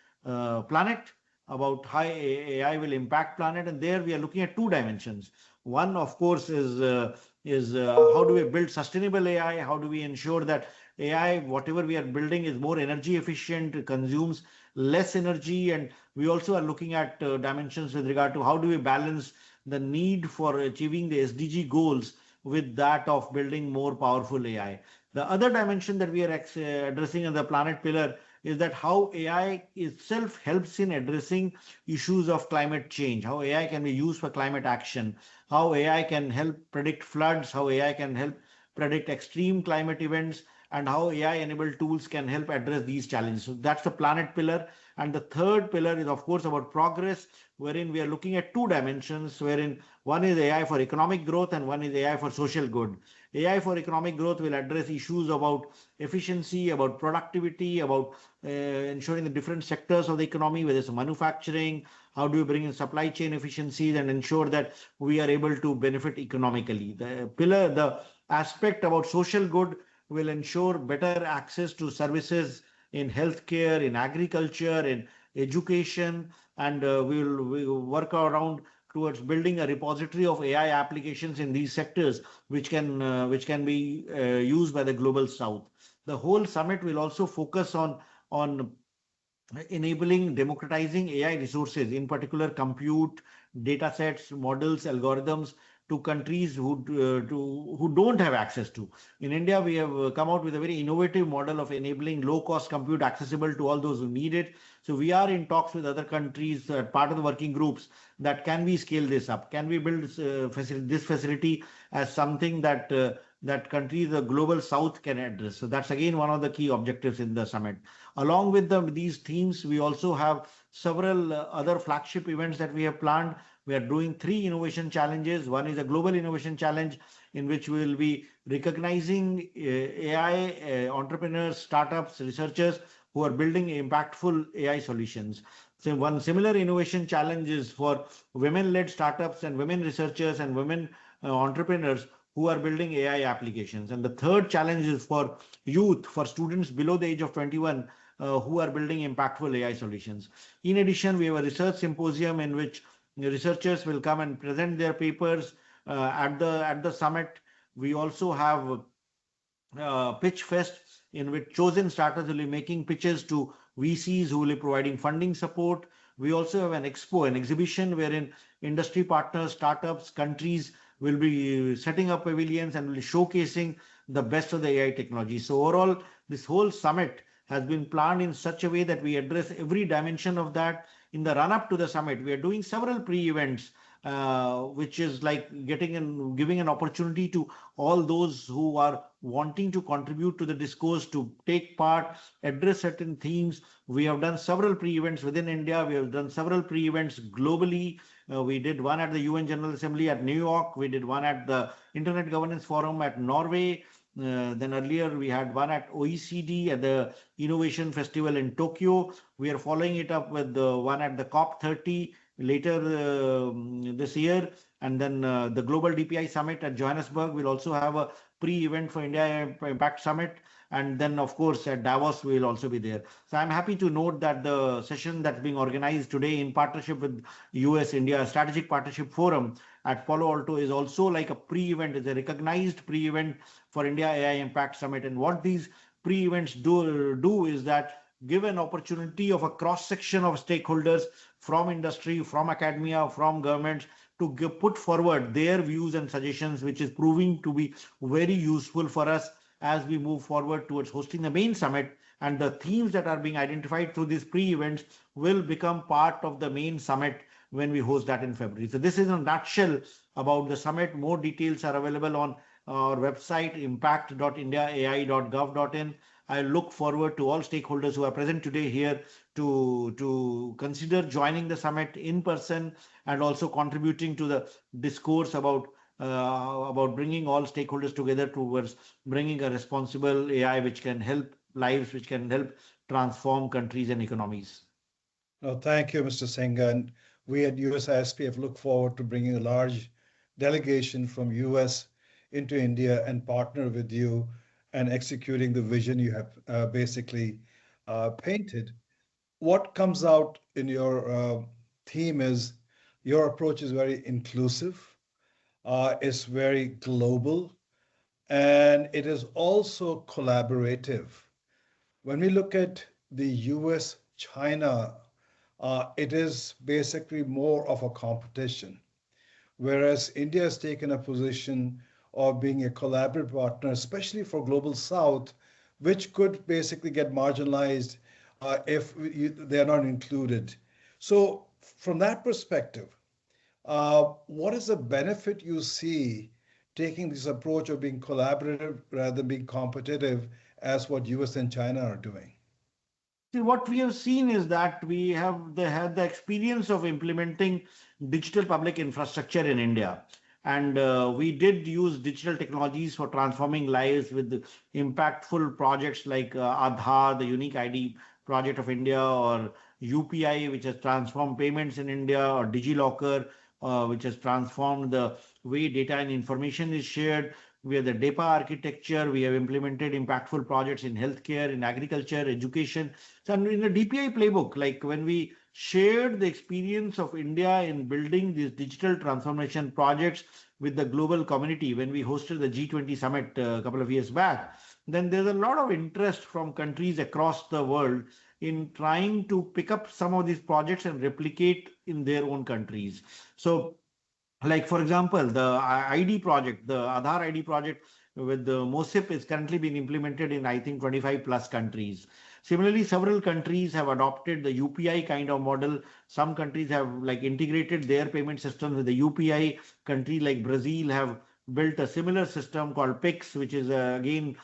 planet, about how AI will impact planet, and there we are looking at 2 dimensions. One, of course, is how do we build sustainable AI? How do we ensure that AI, whatever we are building, is more energy efficient, consumes less energy? And we also are looking at dimensions with regard to how do we balance the need for achieving the SDG goals with that of building more powerful AI. The other dimension that we are addressing in the planet pillar is that how AI itself helps in addressing issues of climate change, how AI can be used for climate action, how AI can help predict floods, how AI can help predict extreme climate events, and how AI enabled tools can help address these challenges. So that's the planet pillar. And the third pillar is, of course, about progress, wherein we are looking at two dimensions, wherein one is AI for economic growth and one is AI for social good. AI for economic growth will address issues about efficiency, about productivity, about ensuring the different sectors of the economy, whether it's manufacturing, how do we bring in supply chain efficiencies and ensure that we are able to benefit economically. The aspect about social good will ensure better access to services in healthcare, in agriculture, in education, and we'll work around towards building a repository of AI applications in these sectors, which can be used by the global south. The whole summit will also focus on enabling democratizing AI resources, in particular compute, data sets, models, algorithms to countries who don't have access to. In India, we have come out with a very innovative model of enabling low-cost compute accessible to all those who need it. So we are in talks with other countries, part of the working groups, that can we scale this up? Can we build this facility as something that countries, the global south, can address? So that's again one of the key objectives in the summit. Along with these themes, we also have several other flagship events that we have planned. We are doing 3 innovation challenges. One is a global innovation challenge in which we will be recognizing AI entrepreneurs, startups, researchers who are building impactful AI solutions. So one similar innovation challenge is for women-led startups and women researchers and women entrepreneurs who are building AI applications. And the third challenge is for youth, for students below the age of 21 who are building impactful AI solutions. In addition, we have a research symposium in which researchers will come and present their papers at the summit. We also have Pitch Fest, in which chosen startups will be making pitches to VCs who will be providing funding support. We also have an expo, an exhibition wherein industry partners, startups, countries will be setting up pavilions and will be showcasing the best of the AI technology. So overall, this whole summit has been planned in such a way that we address every dimension of that. In the run-up to the summit, we are doing several pre-events, which is like giving an opportunity to all those who are wanting to contribute to the discourse to take part, address certain themes. We have done several pre-events within India. We have done several pre-events globally. We did one at the UN General Assembly at New York. We did one at the Internet Governance Forum at Norway. Then earlier we had one at OECD at the Innovation Festival in Tokyo. We are following it up with the one at the COP30 later this year. And then the Global DPI Summit at Johannesburg will also have a pre-event for India Impact Summit. And then, of course, at Davos, we will also be there. So I'm happy to note that the session that's being organized today in partnership with US-India Strategic Partnership Forum at Palo Alto is also like a pre-event, is a recognized pre-event for India AI Impact Summit. And what these pre-events do is that give an opportunity of a cross-section of stakeholders from industry, from academia, from governments to put forward their views and suggestions, which is proving to be very useful for us as we move forward towards hosting the main summit. And the themes that are being identified through these pre-events will become part of the main summit when we host that in February. So this is in a nutshell about the summit. More details are available on our website, impact.indiaai.gov.in. I look forward to all stakeholders who are present today here to consider joining the summit in person and also contributing to the discourse about bringing all stakeholders together towards bringing a responsible AI which can help lives, which can help transform countries and economies. No, thank you, Mr. Singh. And we at USISP have looked forward to bringing a large delegation from US into India and partner with you and executing the vision you have basically painted. What comes out in your theme is your approach is very inclusive, it's very global, and it is also collaborative. When we look at the US China, it is basically more of a competition, whereas India has taken a position of being a collaborative partner, especially for Global South, which could basically get marginalized if they are not included. So, from that perspective, what is the benefit you see taking this approach of being collaborative rather than being competitive, as what US and China are doing? See, what we have seen is that they had the experience of implementing digital public infrastructure in India. And we did use digital technologies for transforming lives with the impactful projects like Aadhaar, the Unique ID project of India, or UPI, which has transformed payments in India, or DigiLocker, which has transformed the way data and information is shared. We have the DEPA architecture. We have implemented impactful projects in healthcare, in agriculture, education. So in the DPI playbook, like when we shared the experience of India in building these digital transformation projects with the global community, when we hosted the G20 summit a couple of years back, then there's a lot of interest from countries across the world in trying to pick up some of these projects and replicate in their own countries. So like for example, the ID project, the Aadhaar ID project with the MOSIP is currently being implemented in I think 25 plus countries. Similarly, several countries have adopted the UPI kind of model. Some countries have like integrated their payment systems with the UPI. Countries like Brazil have built a similar system called PIX, which is again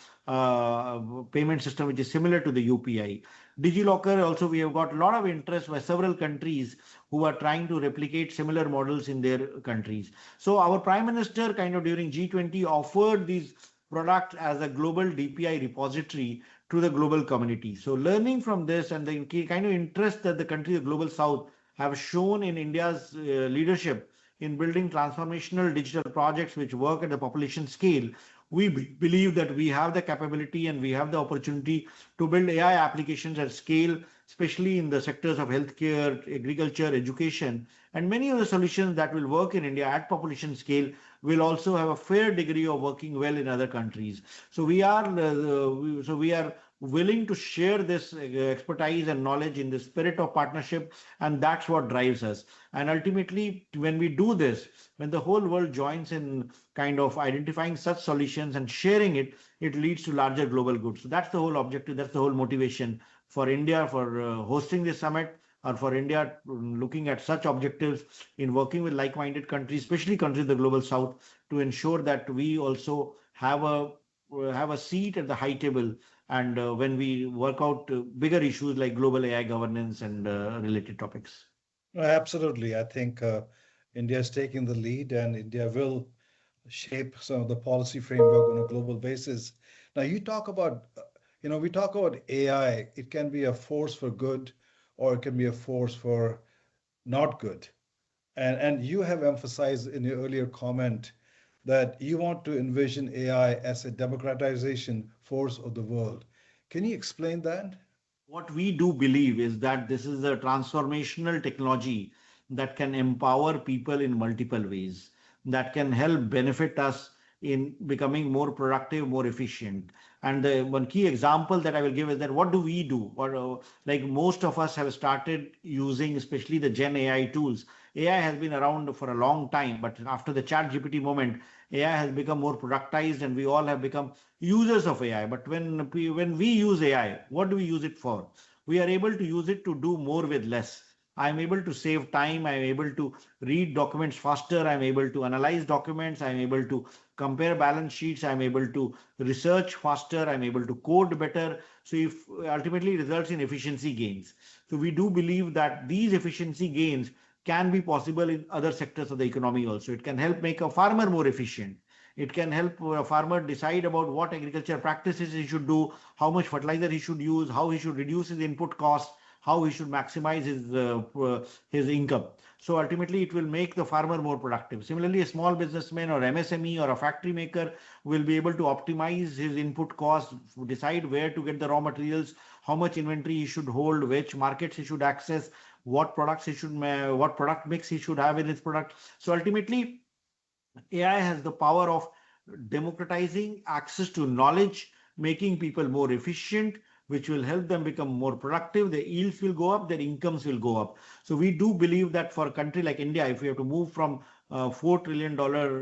payment system which is similar to the UPI. DigiLocker also, we have got a lot of interest by several countries who are trying to replicate similar models in their countries. So our Prime Minister kind of during G20 offered these products as a global DPI repository to the global community. So learning from this and the kind of interest that the countries of Global South have shown in India's leadership in building transformational digital projects which work at the population scale, we believe that we have the capability and we have the opportunity to build AI applications at scale, especially in the sectors of healthcare, agriculture, education, and many of the solutions that will work in India at population scale will also have a fair degree of working well in other countries. So we are willing to share this expertise and knowledge in the spirit of partnership, and that's what drives us. And ultimately, when we do this, when the whole world joins in kind of identifying such solutions and sharing it, it leads to larger global good. So that's the whole objective, that's the whole motivation for India for hosting this summit, or for India looking at such objectives in working with like-minded countries, especially countries of the Global South, to ensure that we also have a seat at the high table, and when we work out bigger issues like global AI governance and related topics. Absolutely. I think India is taking the lead, and India will shape some of the policy framework on a global basis. Now, we talk about AI. It can be a force for good, or it can be a force for not good. And you have emphasized in your earlier comment that you want to envision AI as a democratization force of the world. Can you explain that? What we do believe is that this is a transformational technology that can empower people in multiple ways, that can help benefit us in becoming more productive, more efficient. And the one key example that I will give is that what do we do? Like most of us have started using, especially the Gen AI tools. AI has been around for a long time, but after the Chat GPT moment, AI has become more productized, and we all have become users of AI. But when we use AI, what do we use it for? We are able to use it to do more with less. I'm able to save time. I'm able to read documents faster. I'm able to analyze documents. I'm able to compare balance sheets. I'm able to research faster. I'm able to code better. So if ultimately results in efficiency gains. So we do believe that these efficiency gains can be possible in other sectors of the economy also. It can help make a farmer more efficient. It can help a farmer decide about what agriculture practices he should do, how much fertilizer he should use, how he should reduce his input costs, how he should maximize his income. So ultimately, it will make the farmer more productive. Similarly, a small businessman or MSME or a factory maker will be able to optimize his input costs, decide where to get the raw materials, how much inventory he should hold, which markets he should access, what product mix he should have in his product. So ultimately, AI has the power of democratizing access to knowledge, making people more efficient, which will help them become more productive. Their yields will go up, their incomes will go up. So we do believe that for a country like India, if we have to move from a $4 trillion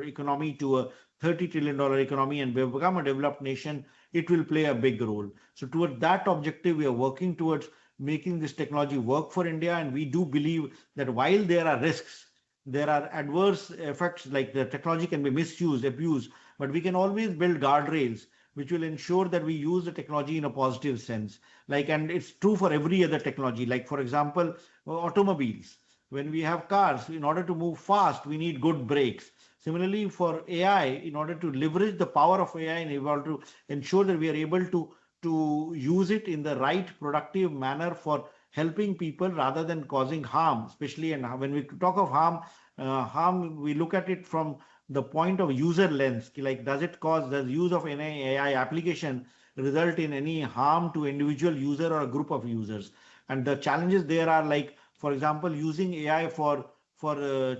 economy to a $30 trillion economy and become a developed nation, it will play a big role. So towards that objective, we are working towards making this technology work for India. And we do believe that while there are risks, there are adverse effects, like the technology can be misused, abused, but we can always build guardrails which will ensure that we use the technology in a positive sense. Like, and it's true for every other technology. Like, for example, automobiles. When we have cars, in order to move fast, we need good brakes. Similarly, for AI, in order to leverage the power of AI and able to ensure that we are able to use it in the right productive manner for helping people rather than causing harm, especially. And when we talk of harm, we look at it from the point of user lens. Like, does use of any AI application result in any harm to individual user or a group of users? And the challenges there are, like, for example, using AI for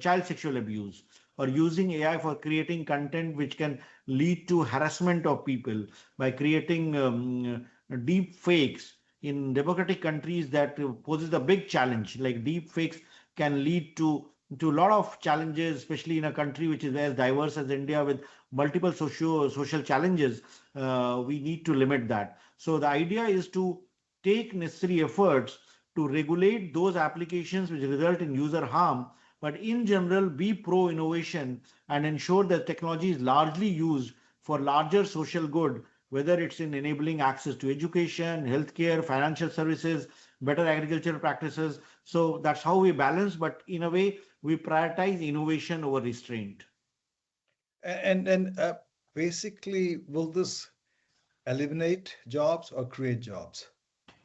child sexual abuse, or using AI for creating content which can lead to harassment of people by creating deep fakes. In democratic countries, that poses a big challenge. Like, deep fakes can lead to a lot of challenges, especially in a country which is as diverse as India with multiple social challenges. We need to limit that. So the idea is to take necessary efforts to regulate those applications which result in user harm, but in general be pro innovation and ensure that technology is largely used for larger social good, whether it's in enabling access to education, healthcare, financial services, better agricultural practices. So that's how we balance, but in a way, we prioritize innovation over restraint. And basically, will this eliminate jobs or create jobs?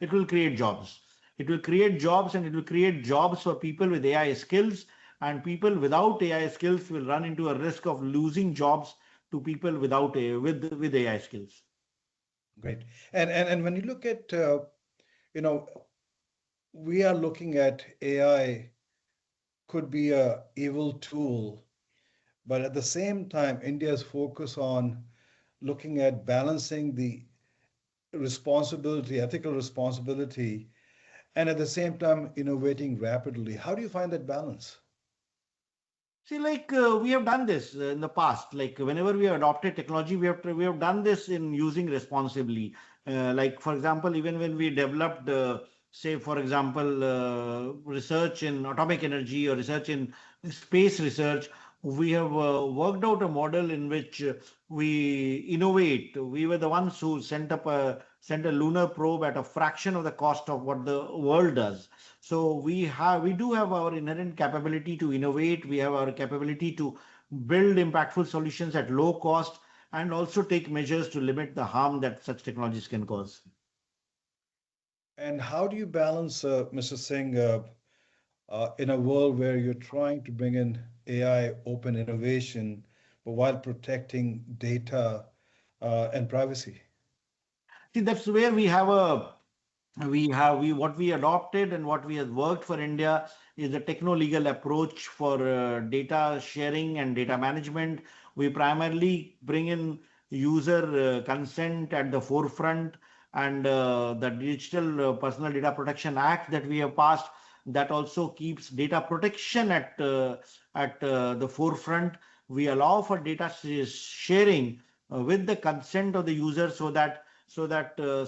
It will create jobs. It will create jobs, and it will create jobs for people with AI skills. And people without AI skills will run into a risk of losing jobs to people without with AI skills. Great. And when you look at, you know, we are looking at AI could be a evil tool, but at the same time, India's focus on looking at balancing the responsibility, ethical responsibility, and at the same time innovating rapidly. How do you find that balance? See, like, we have done this in the past. Like, whenever we have adopted technology, we have done this in using responsibly. Like, for example, even when we developed, say, for example, research in atomic energy or research in space research, we have worked out a model in which we innovate. We were the ones who sent a lunar probe at a fraction of the cost of what the world does. So we do have our inherent capability to innovate. We have our capability to build impactful solutions at low cost, and also take measures to limit the harm that such technologies can cause. And how do you balance, Mr. Singh, in a world where you're trying to bring in AI open innovation, but while protecting data and privacy? See, that's where we what we adopted and what we have worked for India is a techno-legal approach for data sharing and data management. We primarily bring in user consent at the forefront, and the Digital Personal Data Protection Act that we have passed, that also keeps data protection at the forefront. We allow for data sharing with the consent of the user, so that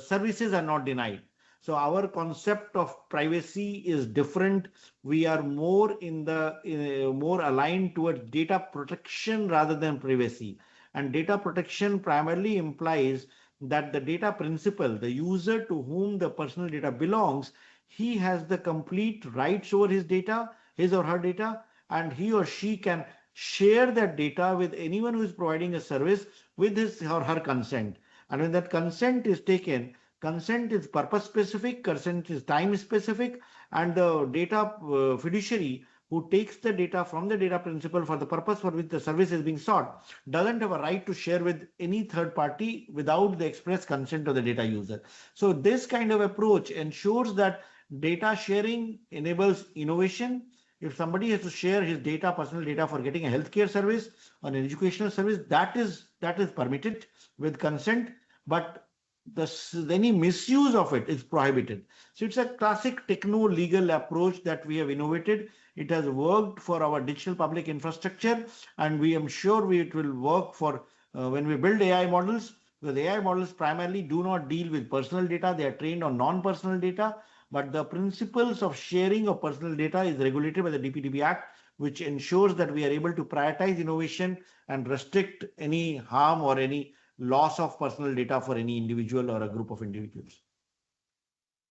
services are not denied. So our concept of privacy is different. We are more aligned towards data protection rather than privacy. And data protection primarily implies that the data principal, the user to whom the personal data belongs, he has the complete rights over his data, his or her data, and he or she can share that data with anyone who is providing a service with his or her consent. And when that consent is taken, consent is purpose specific, consent is time specific, and the data fiduciary who takes the data from the data principal for the purpose for which the service is being sought doesn't have a right to share with any third party without the express consent of the data user. So this kind of approach ensures that data sharing enables innovation. If somebody has to share his data, personal data, for getting a healthcare service or an educational service, that is permitted with consent, but any misuse of it is prohibited. So it's a classic techno-legal approach that we have innovated. It has worked for our digital public infrastructure, and we am sure it will work for when we build AI models. Because AI models primarily do not deal with personal data; they are trained on non-personal data. But the principles of sharing of personal data is regulated by the DPDP Act, which ensures that we are able to prioritize innovation and restrict any harm or any loss of personal data for any individual or a group of individuals.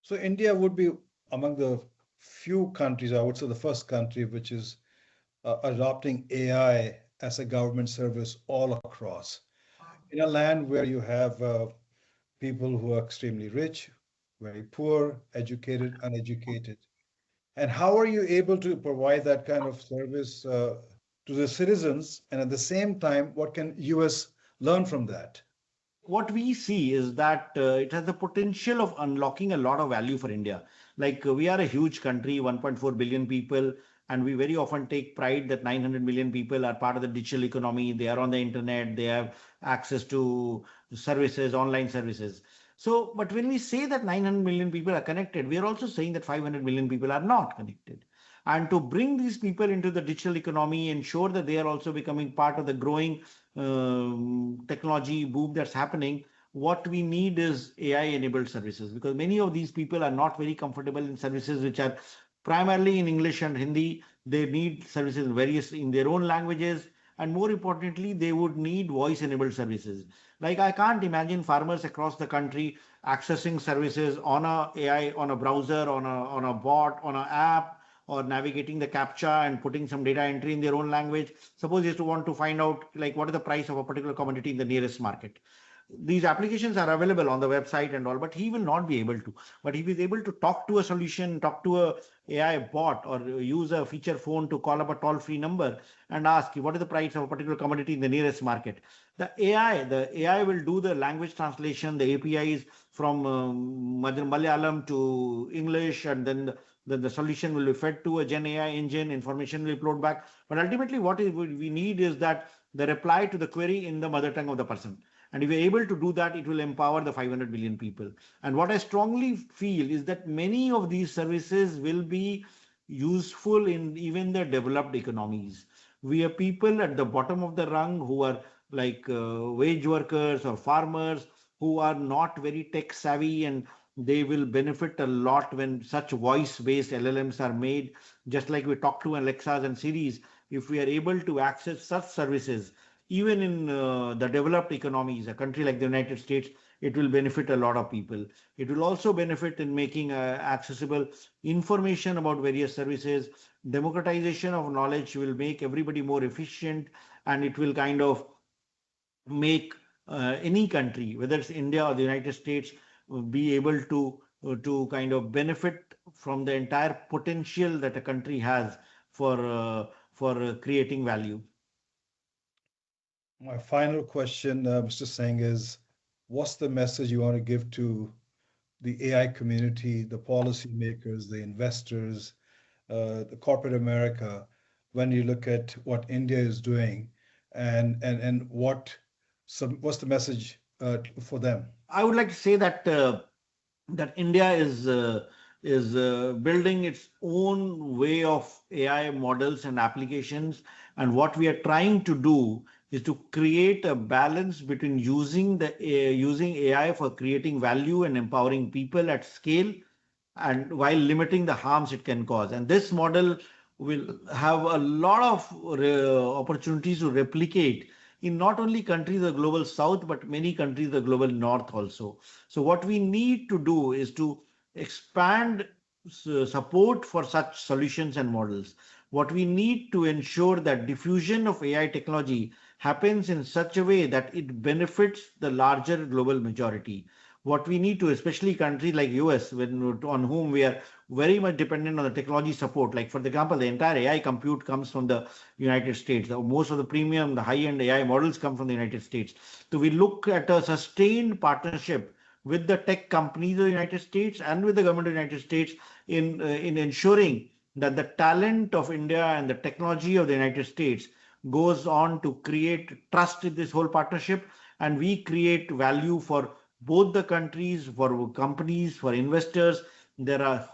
So India would be among the few countries, I would say the first country, which is adopting AI as a government service all across. In a land where you have people who are extremely rich, very poor, educated, uneducated. And how are you able to provide that kind of service to the citizens? And at the same time, what can US learn from that? What we see is that it has the potential of unlocking a lot of value for India. Like we are a huge country, 1.4 billion people, and we very often take pride that 900 million people are part of the digital economy. They are on the internet, they have access to services, online services. So, but when we say that 900 million people are connected, we are also saying that 500 million people are not connected. And to bring these people into the digital economy, ensure that they are also becoming part of the growing technology boom that's happening, what we need is AI enabled services, because many of these people are not very comfortable in services which are primarily in English and Hindi. They need services various in their own languages. And more importantly, they would need voice enabled services. Like I can't imagine farmers across the country accessing services on a AI, on a browser, on a bot, on an app, or navigating the captcha and putting some data entry in their own language. Suppose he has to want to find out like what is the price of a particular commodity in the nearest market. These applications are available on the website and all, but he will not be able to. But if he's able to talk to a solution, talk to a AI bot, or use a feature phone to call up a toll-free number and ask what is the price of a particular commodity in the nearest market, the AI will do the language translation, the APIs from Malayalam to English, and then the solution will be fed to a Gen AI engine, information will upload back. But ultimately, we need is that the reply to the query in the mother tongue of the person. And if we're able to do that, it will empower the 500 million people. And what I strongly feel is that many of these services will be useful in even the developed economies. We have people at the bottom of the rung who are like wage workers or farmers who are not very tech savvy, and they will benefit a lot when such voice-based LLMs are made. Just like we talk to Alexas and Siris, if we are able to access such services, even in the developed economies, a country like the United States, it will benefit a lot of people. It will also benefit in making accessible information about various services. Democratization of knowledge will make everybody more efficient, and it will kind of make any country, whether it's India or the United States, be able to kind of benefit from the entire potential that a country has for creating value. My final question, Mr. Singh, is what's the message you want to give to the AI community, the policymakers, the investors, the corporate America, when you look at what India is doing, and what's the message for them? I would like to say that that India is building its own way of AI models and applications, and what we are trying to do is to create a balance between using AI for creating value and empowering people at scale, and while limiting the harms it can cause. And this model will have a lot of opportunities to replicate in not only countries of the global south, but many countries of the global north also. So what we need to do is to expand support for such solutions and models. What we need to ensure that diffusion of AI technology happens in such a way that it benefits the larger global majority. What we need to, especially countries like US, on whom we are very much dependent on the technology support. Like for example, the entire AI compute comes from the United States. Most of the premium, the high-end AI models come from the United States. So we look at a sustained partnership with the tech companies of the United States and with the government of the United States in ensuring that the talent of India and the technology of the United States goes on to create trust in this whole partnership, and we create value for both the countries, for companies, for investors. There are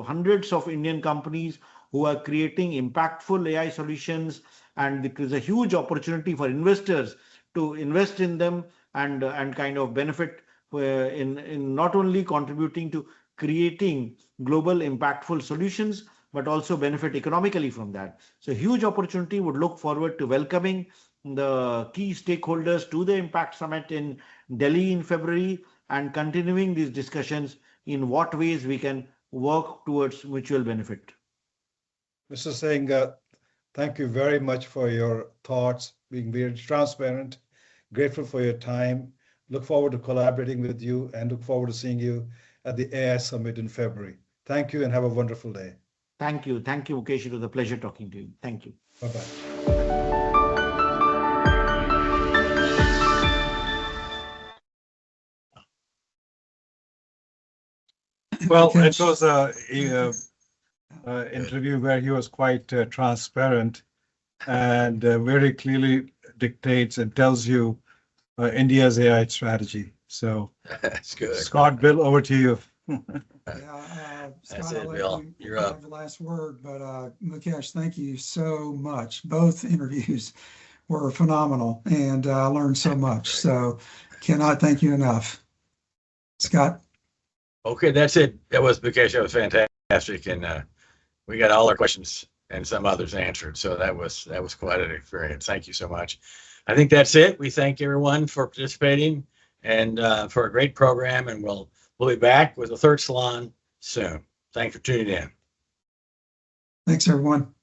hundreds of Indian companies who are creating impactful AI solutions, and there is a huge opportunity for investors to invest in them and kind of benefit in not only contributing to creating global impactful solutions, but also benefit economically from that. So huge opportunity. Would look forward to welcoming the key stakeholders to the Impact Summit in Delhi in February and continuing these discussions in what ways we can work towards mutual benefit. Mr. Singh, thank you very much for your thoughts, being very transparent, grateful for your time. Look forward to collaborating with you and look forward to seeing you at the AI Summit in February. Thank you and have a wonderful day. Thank you. Thank you, Mukesh. It was a pleasure talking to you. Thank you. Bye-bye. Well, it was a interview where he was quite transparent and very clearly dictates and tells you India's AI strategy. So, That's good. Scott, Bill, over to you. Yeah, That's Scott, it, I'll let Bill. you You're have up. the last word, but Mukesh, thank you so much. Both interviews were phenomenal, and I learned so much. So cannot thank you enough. Scott? Okay, that's it. That was Mukesh. That was fantastic, and we got all our questions and some others answered. So that was quite an experience. Thank you so much. I think that's it. We thank everyone for participating and for a great program, and we'll be back with the third salon soon. Thanks for tuning in. Thanks, everyone.